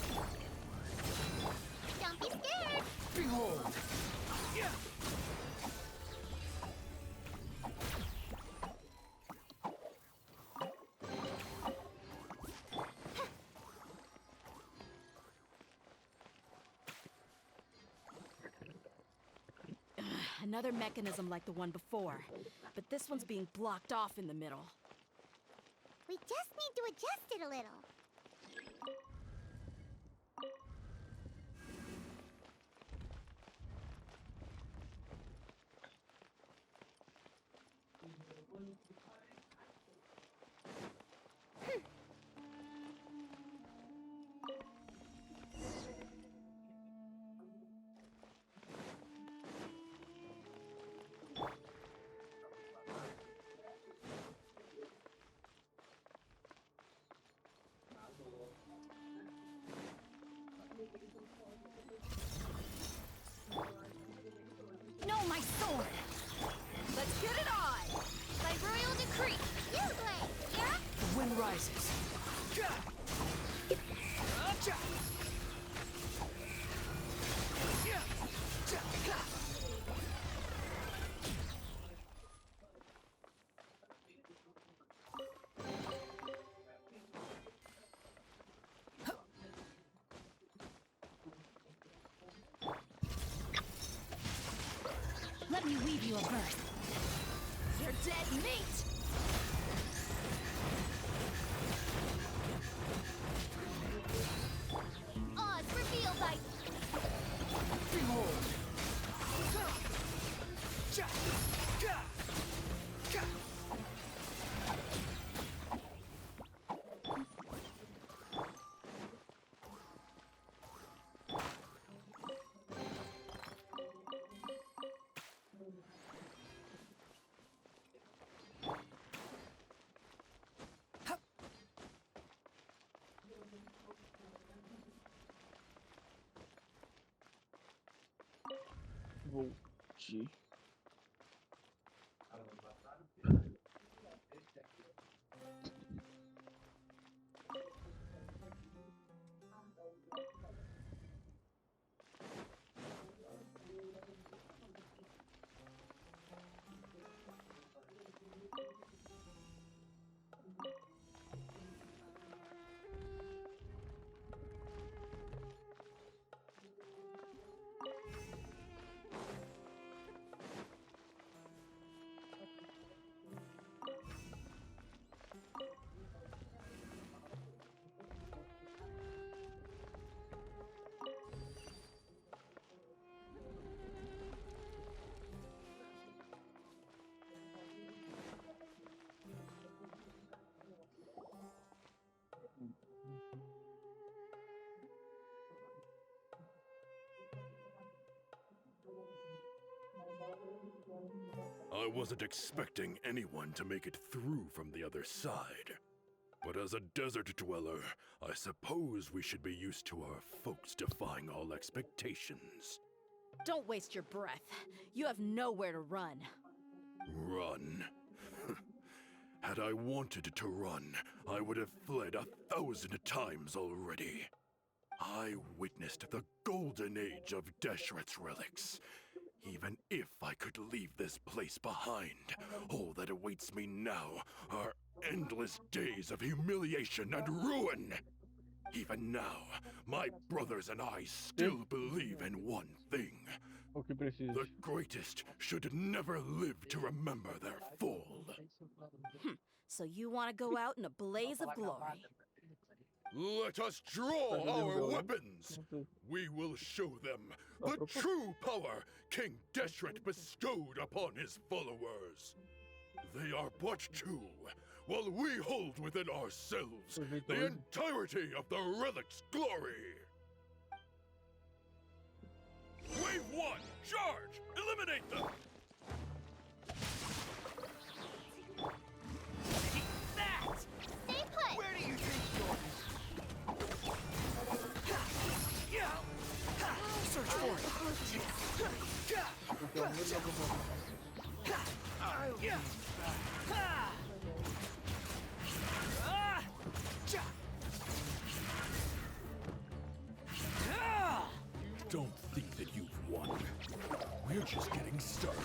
Don't be scared! Behold. Another mechanism like the one before, but this one's being blocked off in the middle. We just need to adjust it a little. No, my sword! Let's get it on! By royal decree, you blade! Yeah? The wind rises. leave you a berth. You're dead meat! Oz, reveal thy... Behold! Goldziin. I wasn't expecting anyone to make it through from the other side. But as a desert dweller, I suppose we should be used to our folks defying all expectations. Don't waste your breath. You have nowhere to run. Run? Had I wanted to run, I would have fled 1,000 times already. I witnessed the golden age of Deshret's relics. Even if I could leave this place behind, all that awaits me now are endless days of humiliation and ruin. Even now, my brothers and I still believe in one thing. The greatest should never live to remember their fall. So you want to go out in a blaze of glory. Let us draw our weapons! We will show them the true power King Deshret bestowed upon his followers. They are but two, while we hold within ourselves the entirety of the relic's glory. Wave 1, charge! Eliminate them! That! Stay put! Where do you think you're... Search for it. Don't think that you've won. We're just getting started.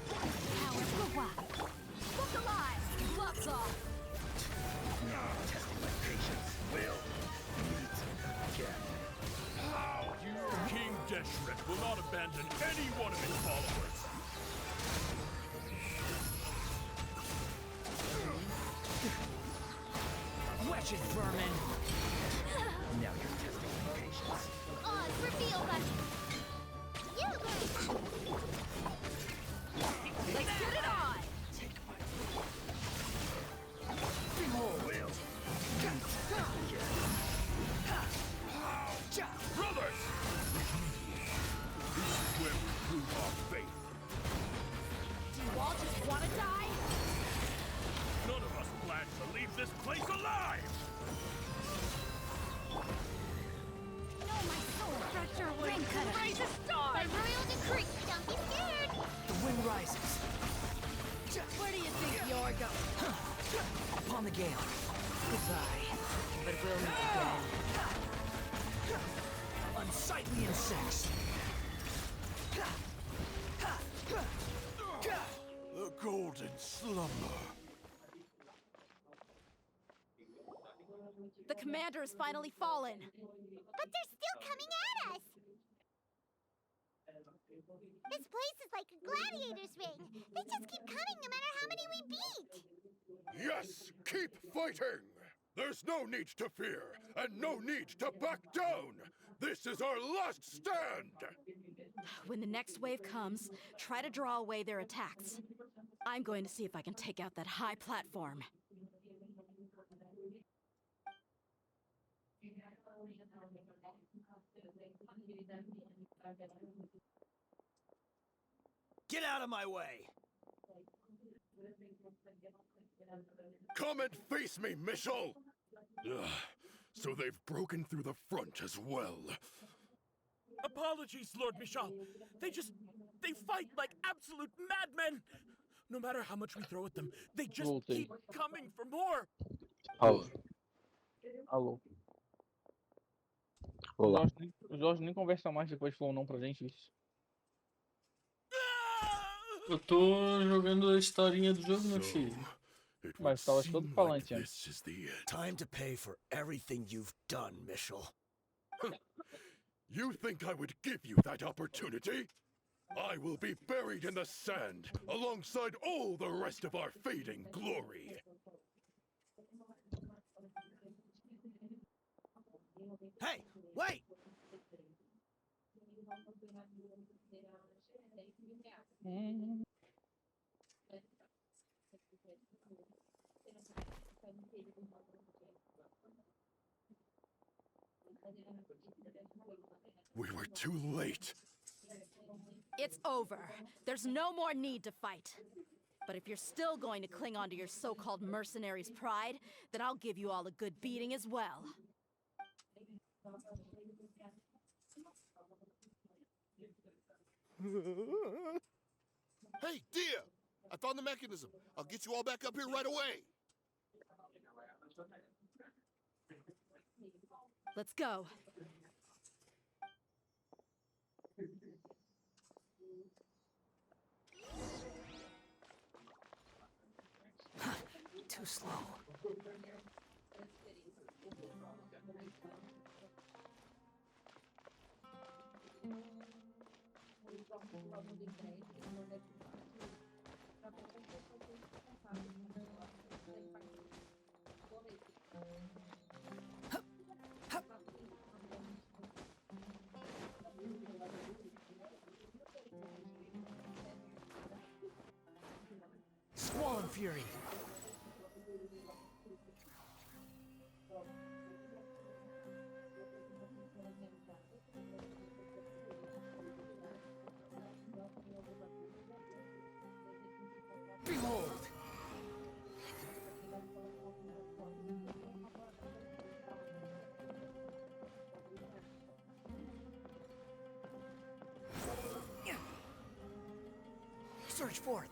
Power for what? Look alive! Gloves off! Testing my patience. Will meet again. How? King Deshret will not abandon any one of his followers. Wretched vermin! Now you're testing my patience. Oz, reveal thy... You! Let's get it on! Behold! Brothers! This is where we prove our faith. Do you all just want to die? None of us plans to leave this place alive! No, my soul! Stretcher Ring wing cutter! raise a star! By royal decree! Don't be scared! The wind rises. Where do you think you're going? Upon the gale. Goodbye. But we'll meet again. Unsightly insects. The golden slumber. The commander has finally fallen. But they're still coming at us! This place is like a gladiator's ring. They just keep coming no matter how many we beat. Yes, keep fighting! There's no need to fear, and no need to back down! This is our last stand! When the next wave comes, try to draw away their attacks. I'm going to see if I can take out that high platform. Get out of my way! Come and face me, Mitchell! Ugh, so they've broken through the front as well. Apologies, Lord Michal. They fight like absolute madmen. No matter how much we throw at them, they just keep coming for more. Alô. Alô. Olá. O Jorge nem conversa mais depois falou não pra gente isso. Eu tô jogando a historinha do jogo, meu filho. Mas tava todo falante antes. Time to pay for everything you've done, Mitchell. You think I would give you that opportunity? I will be buried in the sand, alongside all the rest of our fading glory. Hey, wait! We were too late. It's over. There's no more need to fight. But if you're still going to cling on to your so-called mercenary's pride, then I'll give you all a good beating as well. Hey, Dia! I found the mechanism. I'll get you all back up here right away. Let's go. Too slow. Squall and Fury. Behold! Surge forth!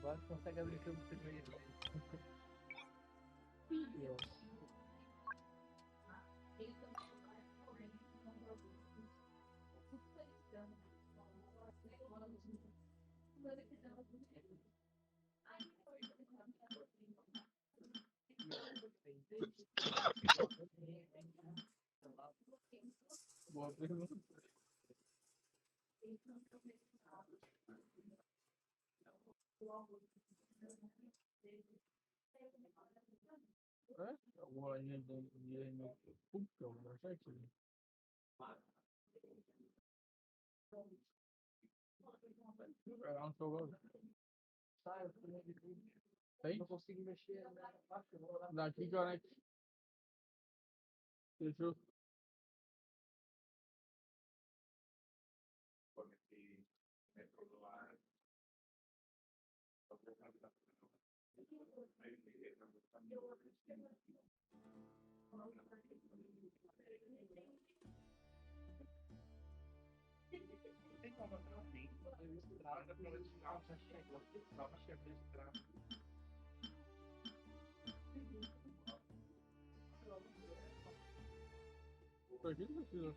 Agora consegue abrir o primeiro. Boa pergunta. Alguma linha de pública, alguma coisa? Não tô vendo. Tem? Não consigo mexer. Daqui que hora é que... Fechou. Por que não precisa?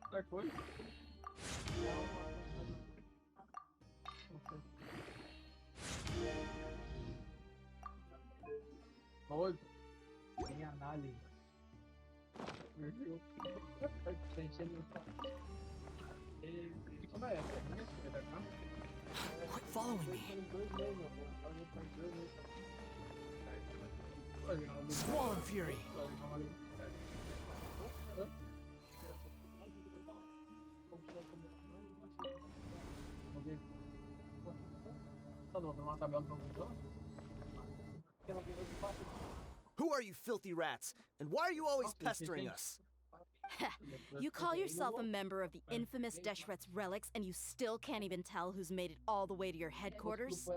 Será que foi? Olha, tem análise. Quit following me. Swollen fury. Who are you filthy rats? And why are you always pestering us? You call yourself a member of the infamous Deshret's relics, and you still can't even tell who's made it all the way to your headquarters?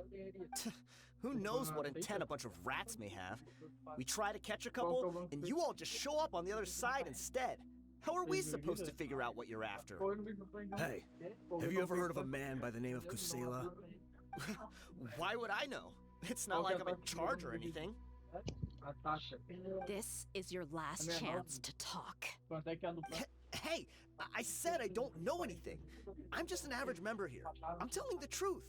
Who knows what intent a bunch of rats may have? We try to catch a couple, and you all just show up on the other side instead. How are we supposed to figure out what you're after? Hey, have you ever heard of a man by the name of Kusela? Why would I know? It's not like I'm in charge or anything. This is your last chance to talk. Hey, I said I don't know anything. I'm just an average member here. I'm telling the truth.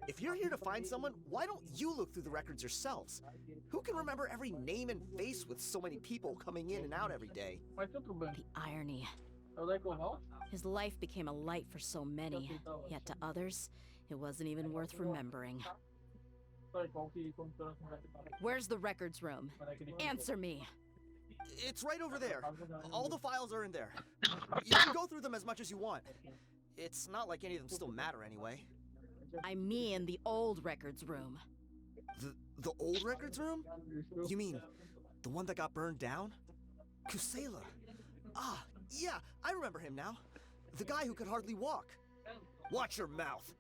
If you're here to find someone, why don't you look through the records yourselves? Who can remember every name and face with so many people coming in and out every day? The irony. His life became a light for so many, yet to others, it wasn't even worth remembering. Where's the records room? Answer me! It's right over there. All the files are in there. You can go through them as much as you want. It's not like any of them still matter anyway. I mean the old records room. The old records room? You mean the one that got burned down? Kusela. Ah, yeah, I remember him now. The guy who could hardly walk. Watch your mouth.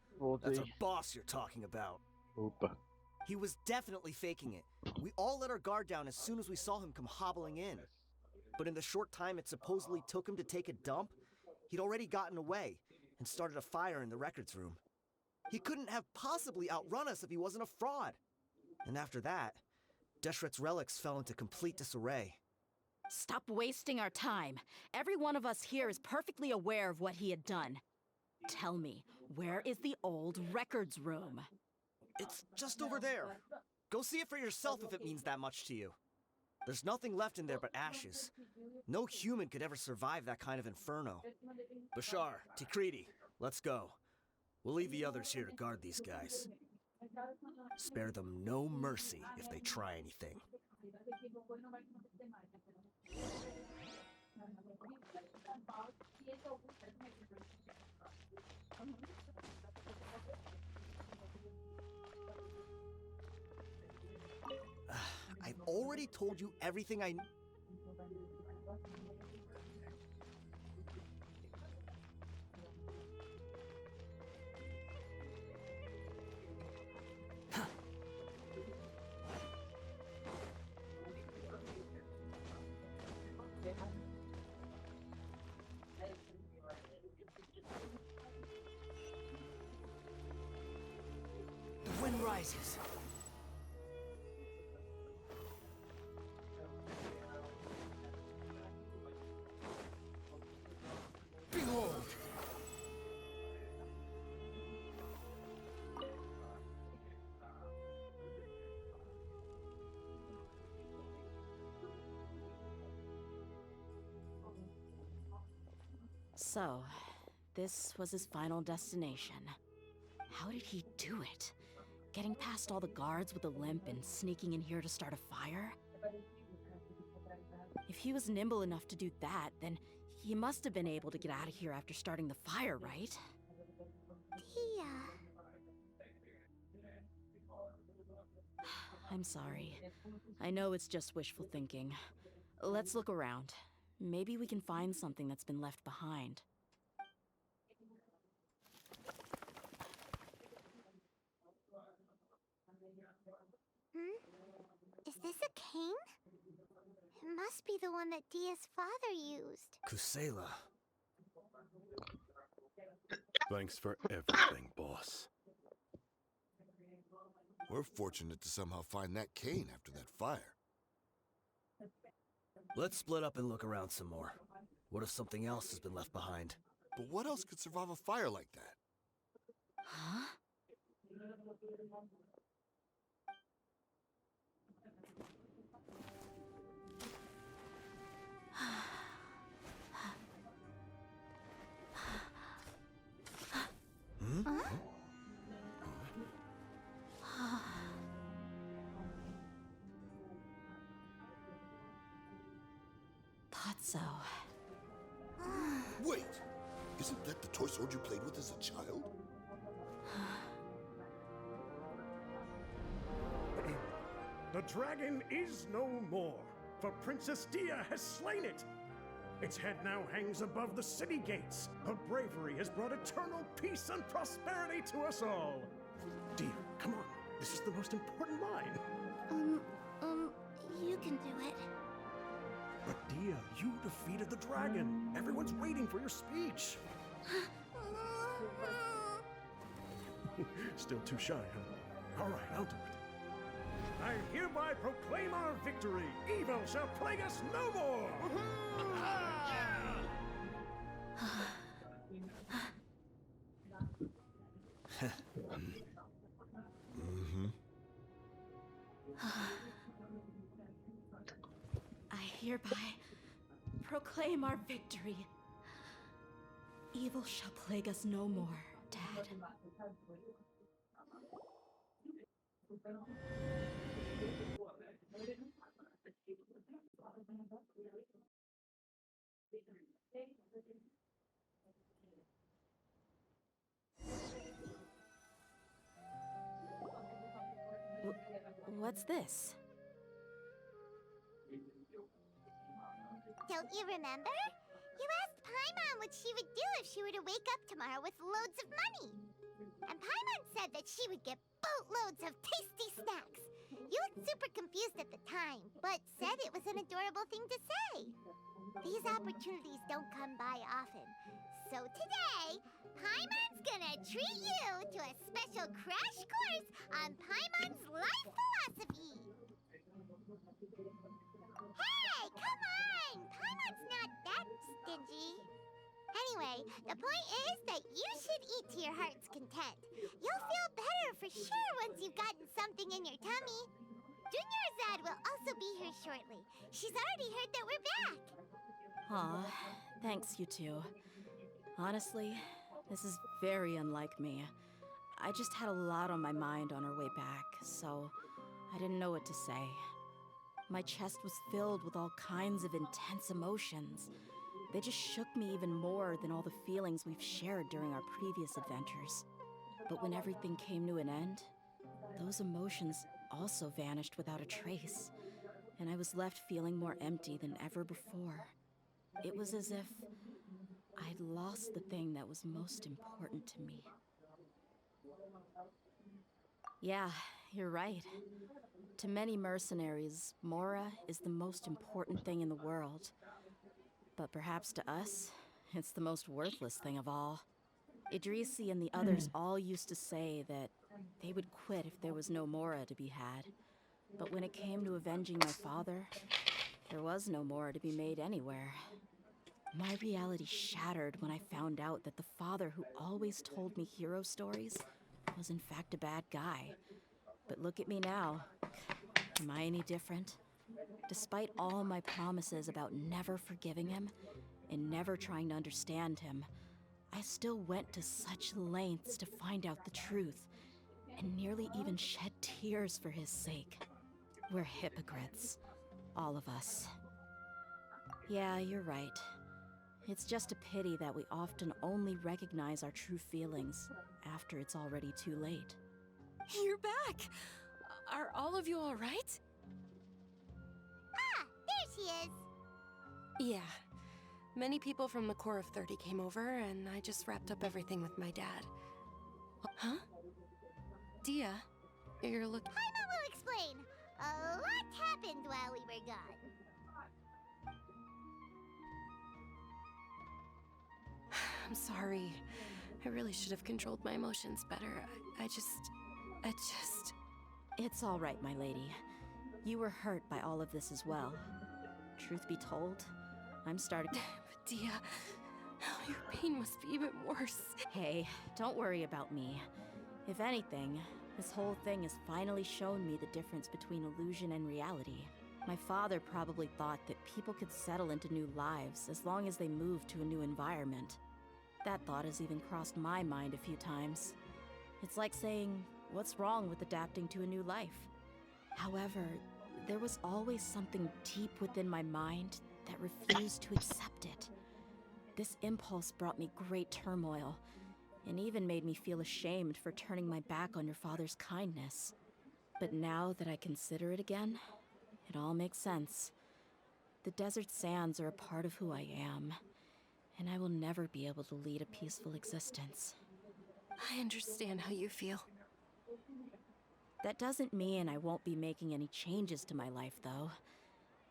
That's our boss you're talking about. Opa. He was definitely faking it. We all let our guard down as soon as we saw him come hobbling in. But in the short time it supposedly took him to take a dump, he'd already gotten away and started a fire in the records room. He couldn't have possibly outrun us if he wasn't a fraud. And after that, Deshret's relics fell into complete disarray. Stop wasting our time. Every one of us here is perfectly aware of what he had done. Tell me, where is the old records room? It's just over there. Go see it for yourself if it means that much to you. There's nothing left in there but ashes. No human could ever survive that kind of inferno. Bashar, Tikriti, let's go. We'll leave the others here to guard these guys. Spare them no mercy if they try anything. I've already told you everything I... rises. Behold! So, this was his final destination. How did he do it? Getting past all the guards with a limp and sneaking in here to start a fire? If he was nimble enough to do that, then he must have been able to get out of here after starting the fire, right? Tia. I'm sorry. I know it's just wishful thinking. Let's look around. Maybe we can find something that's been left behind. Is this a cane? It must be the one that Dia's father used. Kusela. Thanks for everything, boss. We're fortunate to somehow find that cane after that fire. Let's split up and look around some more. What if something else has been left behind? But what else could survive a fire like that? Huh? Thought so. Wait! Isn't that the toy sword you played with as a child? The dragon is no more, for Princess Dia has slain it. Its head now hangs above the city gates. Her bravery has brought eternal peace and prosperity to us all. Dia, come on. This is the most important line. You can do it. But Dia, you defeated the dragon. Everyone's waiting for your speech. Still too shy, huh? All right, I'll do it. I hereby proclaim our victory. Evil shall plague us no more. I hereby proclaim our victory. Evil shall plague us no more, Dad. What's this? Don't you remember? You asked Paimon what she would do if she were to wake up tomorrow with loads of money. And Paimon said that she would get boatloads of tasty snacks. You looked super confused at the time, but said it was an adorable thing to say. These opportunities don't come by often. So today, Paimon's gonna treat you to a special crash course on Paimon's life philosophy. Hey, come on! Paimon's not that stingy. Anyway, the point is that you should eat to your heart's content. You'll feel better for sure once you've gotten something in your tummy. Dunyarzad will also be here shortly. She's already heard that we're back. Aw, thanks, you two. Honestly, this is very unlike me. I just had a lot on my mind on our way back, so I didn't know what to say. My chest was filled with all kinds of intense emotions. They just shook me even more than all the feelings we've shared during our previous adventures. But when everything came to an end, those emotions also vanished without a trace, and I was left feeling more empty than ever before. It was as if I'd lost the thing that was most important to me. Yeah, you're right. To many mercenaries, Mora is the most important thing in the world. But perhaps to us, it's the most worthless thing of all. Idrisi and the others all used to say that They would quit if there was no Mora to be had. But when it came to avenging my father, there was no Mora to be made anywhere. My reality shattered when I found out that the father who always told me hero stories was in fact a bad guy. But look at me now. Am I any different? Despite all my promises about never forgiving him and never trying to understand him, I still went to such lengths to find out the truth, and nearly even shed tears for his sake. We're hypocrites. All of us. Yeah, you're right. It's just a pity that we often only recognize our true feelings after it's already too late. You're back! Are all of you alright? Ah, there she is. Yeah. Many people from the Corps of 30 came over, and I just wrapped up everything with my dad. Huh? Dia, you're looking... Paimon will explain. A lot happened while we were gone. I'm sorry. I really should have controlled my emotions better. I just... It's all right, my lady. You were hurt by all of this as well. Truth be told, I'm starting... Dia, your pain must be even worse. Hey, don't worry about me. If anything, this whole thing has finally shown me the difference between illusion and reality. My father probably thought that people could settle into new lives as long as they moved to a new environment. That thought has even crossed my mind a few times. It's like saying, what's wrong with adapting to a new life? However, there was always something deep within my mind that refused to accept it. This impulse brought me great turmoil, and even made me feel ashamed for turning my back on your father's kindness. But now that I consider it again, it all makes sense. The desert sands are a part of who I am, and I will never be able to lead a peaceful existence. I understand how you feel. That doesn't mean I won't be making any changes to my life, though.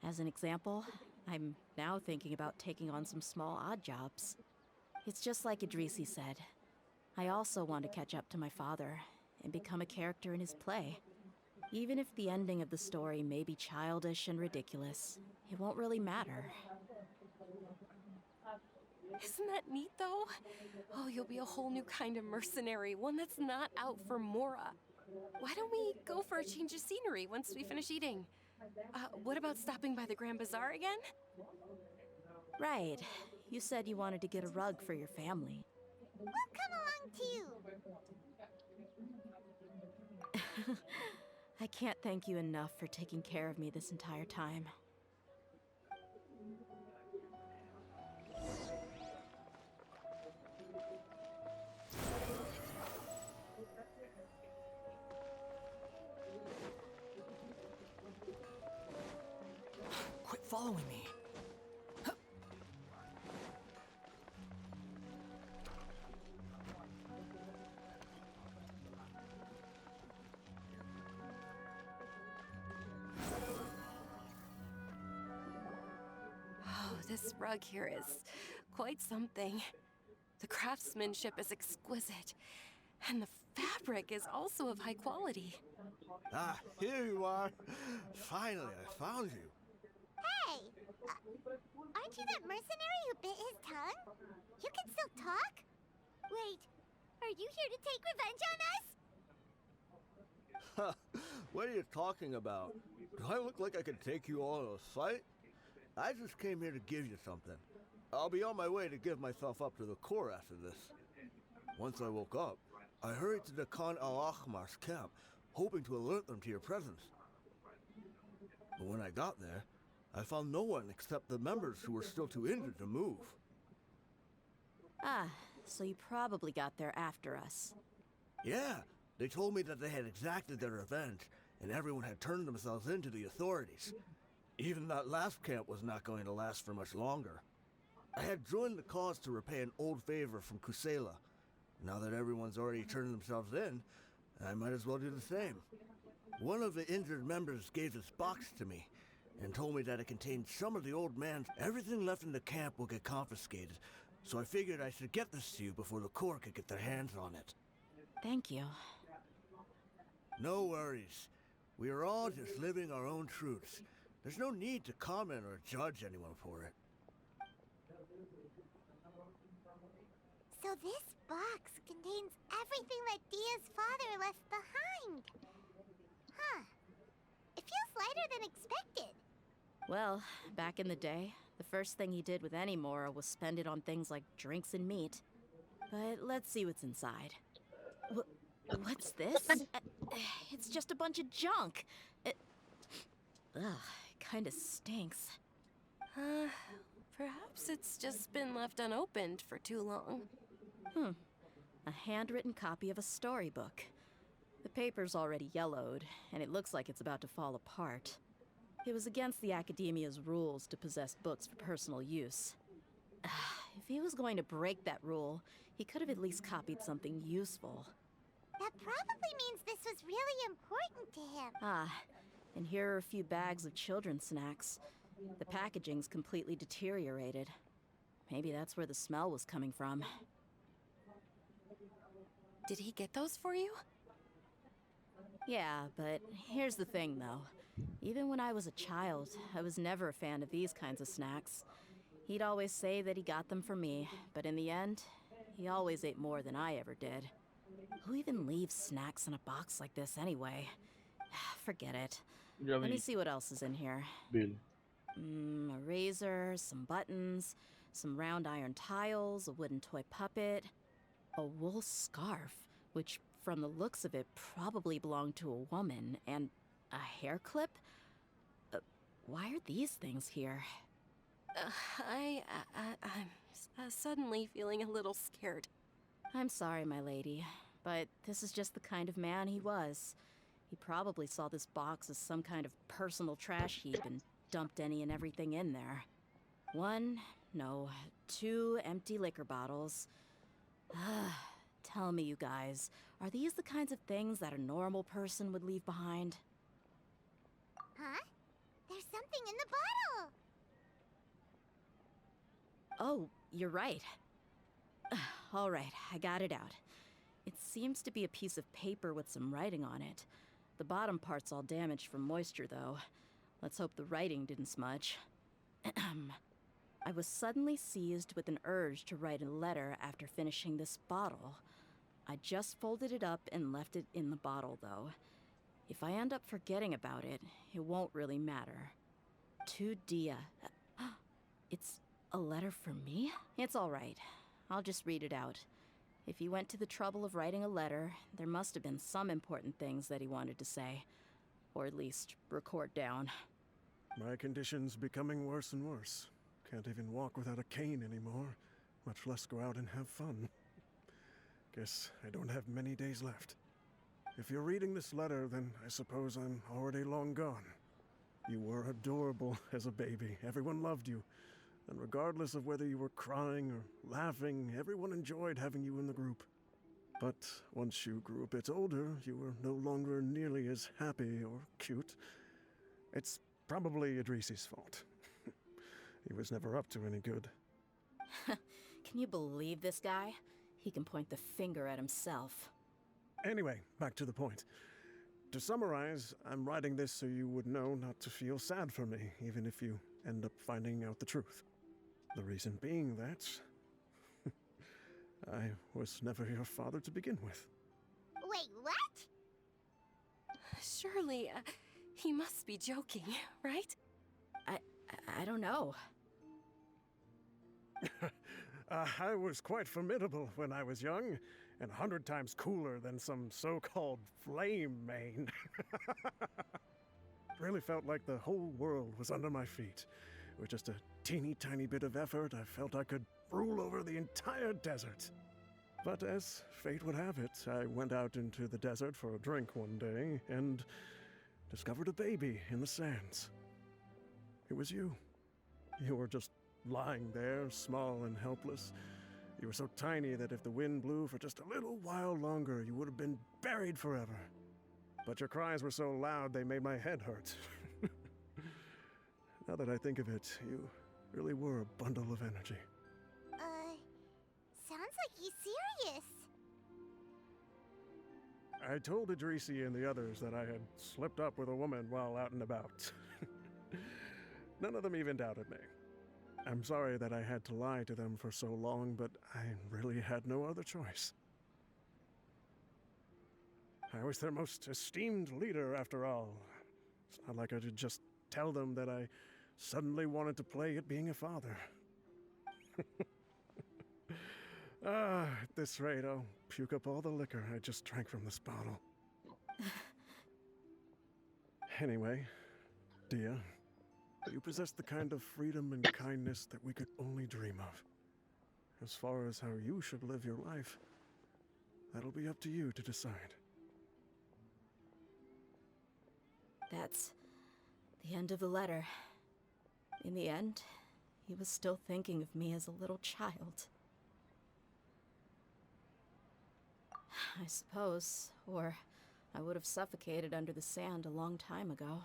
As an example, I'm now thinking about taking on some small odd jobs. It's just like Idrisi said. I also want to catch up to my father and become a character in his play. Even if the ending of the story may be childish and ridiculous, it won't really matter. Isn't that neat, though? Oh, you'll be a whole new kind of mercenary, one that's not out for Mora. Why don't we go for a change of scenery once we finish eating? What about stopping by the Grand Bazaar again? Right. You said you wanted to get a rug for your family. We'll come along too. I can't thank you enough for taking care of me this entire time. Quit following me. Oh, this rug here is quite something. The craftsmanship is exquisite, and the fabric is also of high quality. Ah, here you are. Finally, I found you. Hey! Aren't you that mercenary who bit his tongue? You can still talk? Wait, are you here to take revenge on us? What are you talking about? Do I look like I could take you all in a fight? I just came here to give you something. I'll be on my way to give myself up to the Corps after this. Once I woke up, I hurried to the Khan al-Ahmar's camp, hoping to alert them to your presence. But when I got there, I found no one except the members who were still too injured to move. Ah, so you probably got there after us. Yeah, they told me that they had exacted their revenge, and everyone had turned themselves in to the authorities. Even that last camp was not going to last for much longer. I had joined the cause to repay an old favor from Kusela. Now that everyone's already turned themselves in, I might as well do the same. One of the injured members gave this box to me, and told me that it contained some of the old man's... Everything left in the camp will get confiscated, so I figured I should get this to you before the Corps could get their hands on it. Thank you. No worries. We are all just living our own truths. There's no need to comment or judge anyone for it. So this box contains everything that Dia's father left behind. Huh. It feels lighter than expected. Well, back in the day, the first thing he did with any Mora was spend it on things like drinks and meat. But let's see what's inside. What's this? It's just a bunch of junk. Ugh, it kinda stinks. Perhaps it's just been left unopened for too long. A handwritten copy of a storybook. The paper's already yellowed, and it looks like it's about to fall apart. It was against the Academia's rules to possess books for personal use. If he was going to break that rule, he could have at least copied something useful. That probably means this was really important to him. And here are a few bags of children's snacks. The packaging's completely deteriorated. Maybe that's where the smell was coming from. Did he get those for you? Yeah, but here's the thing, though. Even when I was a child, I was never a fan of these kinds of snacks. He'd always say that he got them for me, but in the end, he always ate more than I ever did. Who even leaves snacks in a box like this anyway? Forget it. Let me see what else is in here. A razor, some buttons, some round iron tiles, a wooden toy puppet, a wool scarf, which from the looks of it probably belonged to a woman, and a hair clip? Why are these things here? I'm suddenly feeling a little scared. I'm sorry, my lady, but this is just the kind of man he was. He probably saw this box as some kind of personal trash heap and dumped any and everything in there. 2 empty liquor bottles. Tell me, you guys, are these the kinds of things that a normal person would leave behind? Huh? There's something in the bottle! Oh, you're right. All right, I got it out. It seems to be a piece of paper with some writing on it. The bottom part's all damaged from moisture, though. Let's hope the writing didn't smudge. I was suddenly seized with an urge to write a letter after finishing this bottle. I just folded it up and left it in the bottle, though. If I end up forgetting about it, it won't really matter. To Dia. It's a letter for me? It's all right. I'll just read it out. If he went to the trouble of writing a letter, there must have been some important things that he wanted to say. Or at least record down. My condition's becoming worse and worse. Can't even walk without a cane anymore, much less go out and have fun. Guess I don't have many days left. If you're reading this letter, then I suppose I'm already long gone. You were adorable as a baby. Everyone loved you. And regardless of whether you were crying or laughing, everyone enjoyed having you in the group. But once you grew a bit older, you were no longer nearly as happy or cute. It's probably Idrisi's fault. He was never up to any good. Can you believe this guy? He can point the finger at himself. Anyway, back to the point. To summarize, I'm writing this so you would know not to feel sad for me, even if you end up finding out the truth. The reason being that I was never your father to begin with. Wait, what? Surely, he must be joking, right? I don't know. I was quite formidable when I was young, and 100 times cooler than some so-called flame main. Really felt like the whole world was under my feet. With just a teeny tiny bit of effort, I felt I could rule over the entire desert. But as fate would have it, I went out into the desert for a drink one day and discovered a baby in the sands. It was you. You were just lying there, small and helpless. You were so tiny that if the wind blew for just a little while longer, you would have been buried forever. But your cries were so loud they made my head hurt. Now that I think of it, you really were a bundle of energy. Sounds like he's serious. I told Idrisi and the others that I had slipped up with a woman while out and about. None of them even doubted me. I'm sorry that I had to lie to them for so long, but I really had no other choice. I was their most esteemed leader, after all. It's not like I could just tell them that I suddenly wanted to play at being a father. At this rate, I'll puke up all the liquor I just drank from this bottle. Anyway, Dia, you possess the kind of freedom and kindness that we could only dream of. As far as how you should live your life, that'll be up to you to decide. That's the end of the letter. In the end, he was still thinking of me as a little child. I suppose, or I would have suffocated under the sand a long time ago.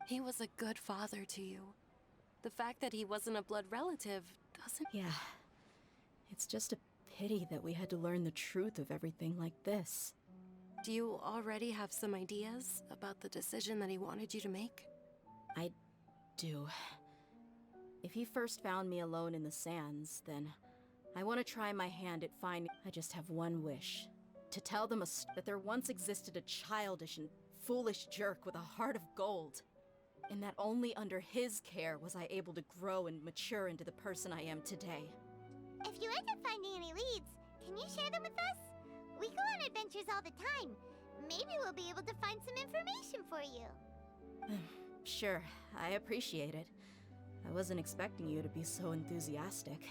He was a good father to you. The fact that he wasn't a blood relative doesn't... Yeah. It's just a pity that we had to learn the truth of everything like this. Do you already have some ideas about the decision that he wanted you to make? I do. If he first found me alone in the sands, then I want to try my hand at finding... I just have one wish. To tell them that there once existed a childish and foolish jerk with a heart of gold. And that only under his care was I able to grow and mature into the person I am today. If you end up finding any leads, can you share them with us? We go on adventures all the time. Maybe we'll be able to find some information for you. Sure, I appreciate it. I wasn't expecting you to be so enthusiastic.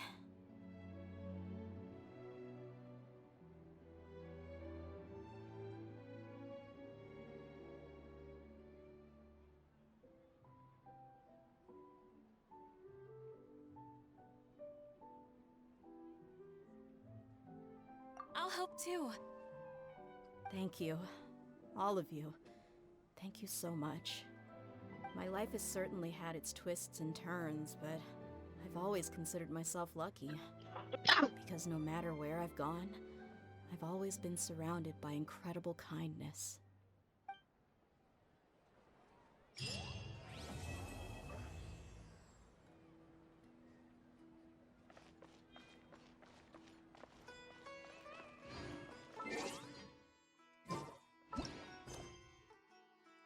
I'll help too. Thank you. All of you. Thank you so much. My life has certainly had its twists and turns, but I've always considered myself lucky. Because no matter where I've gone, I've always been surrounded by incredible kindness.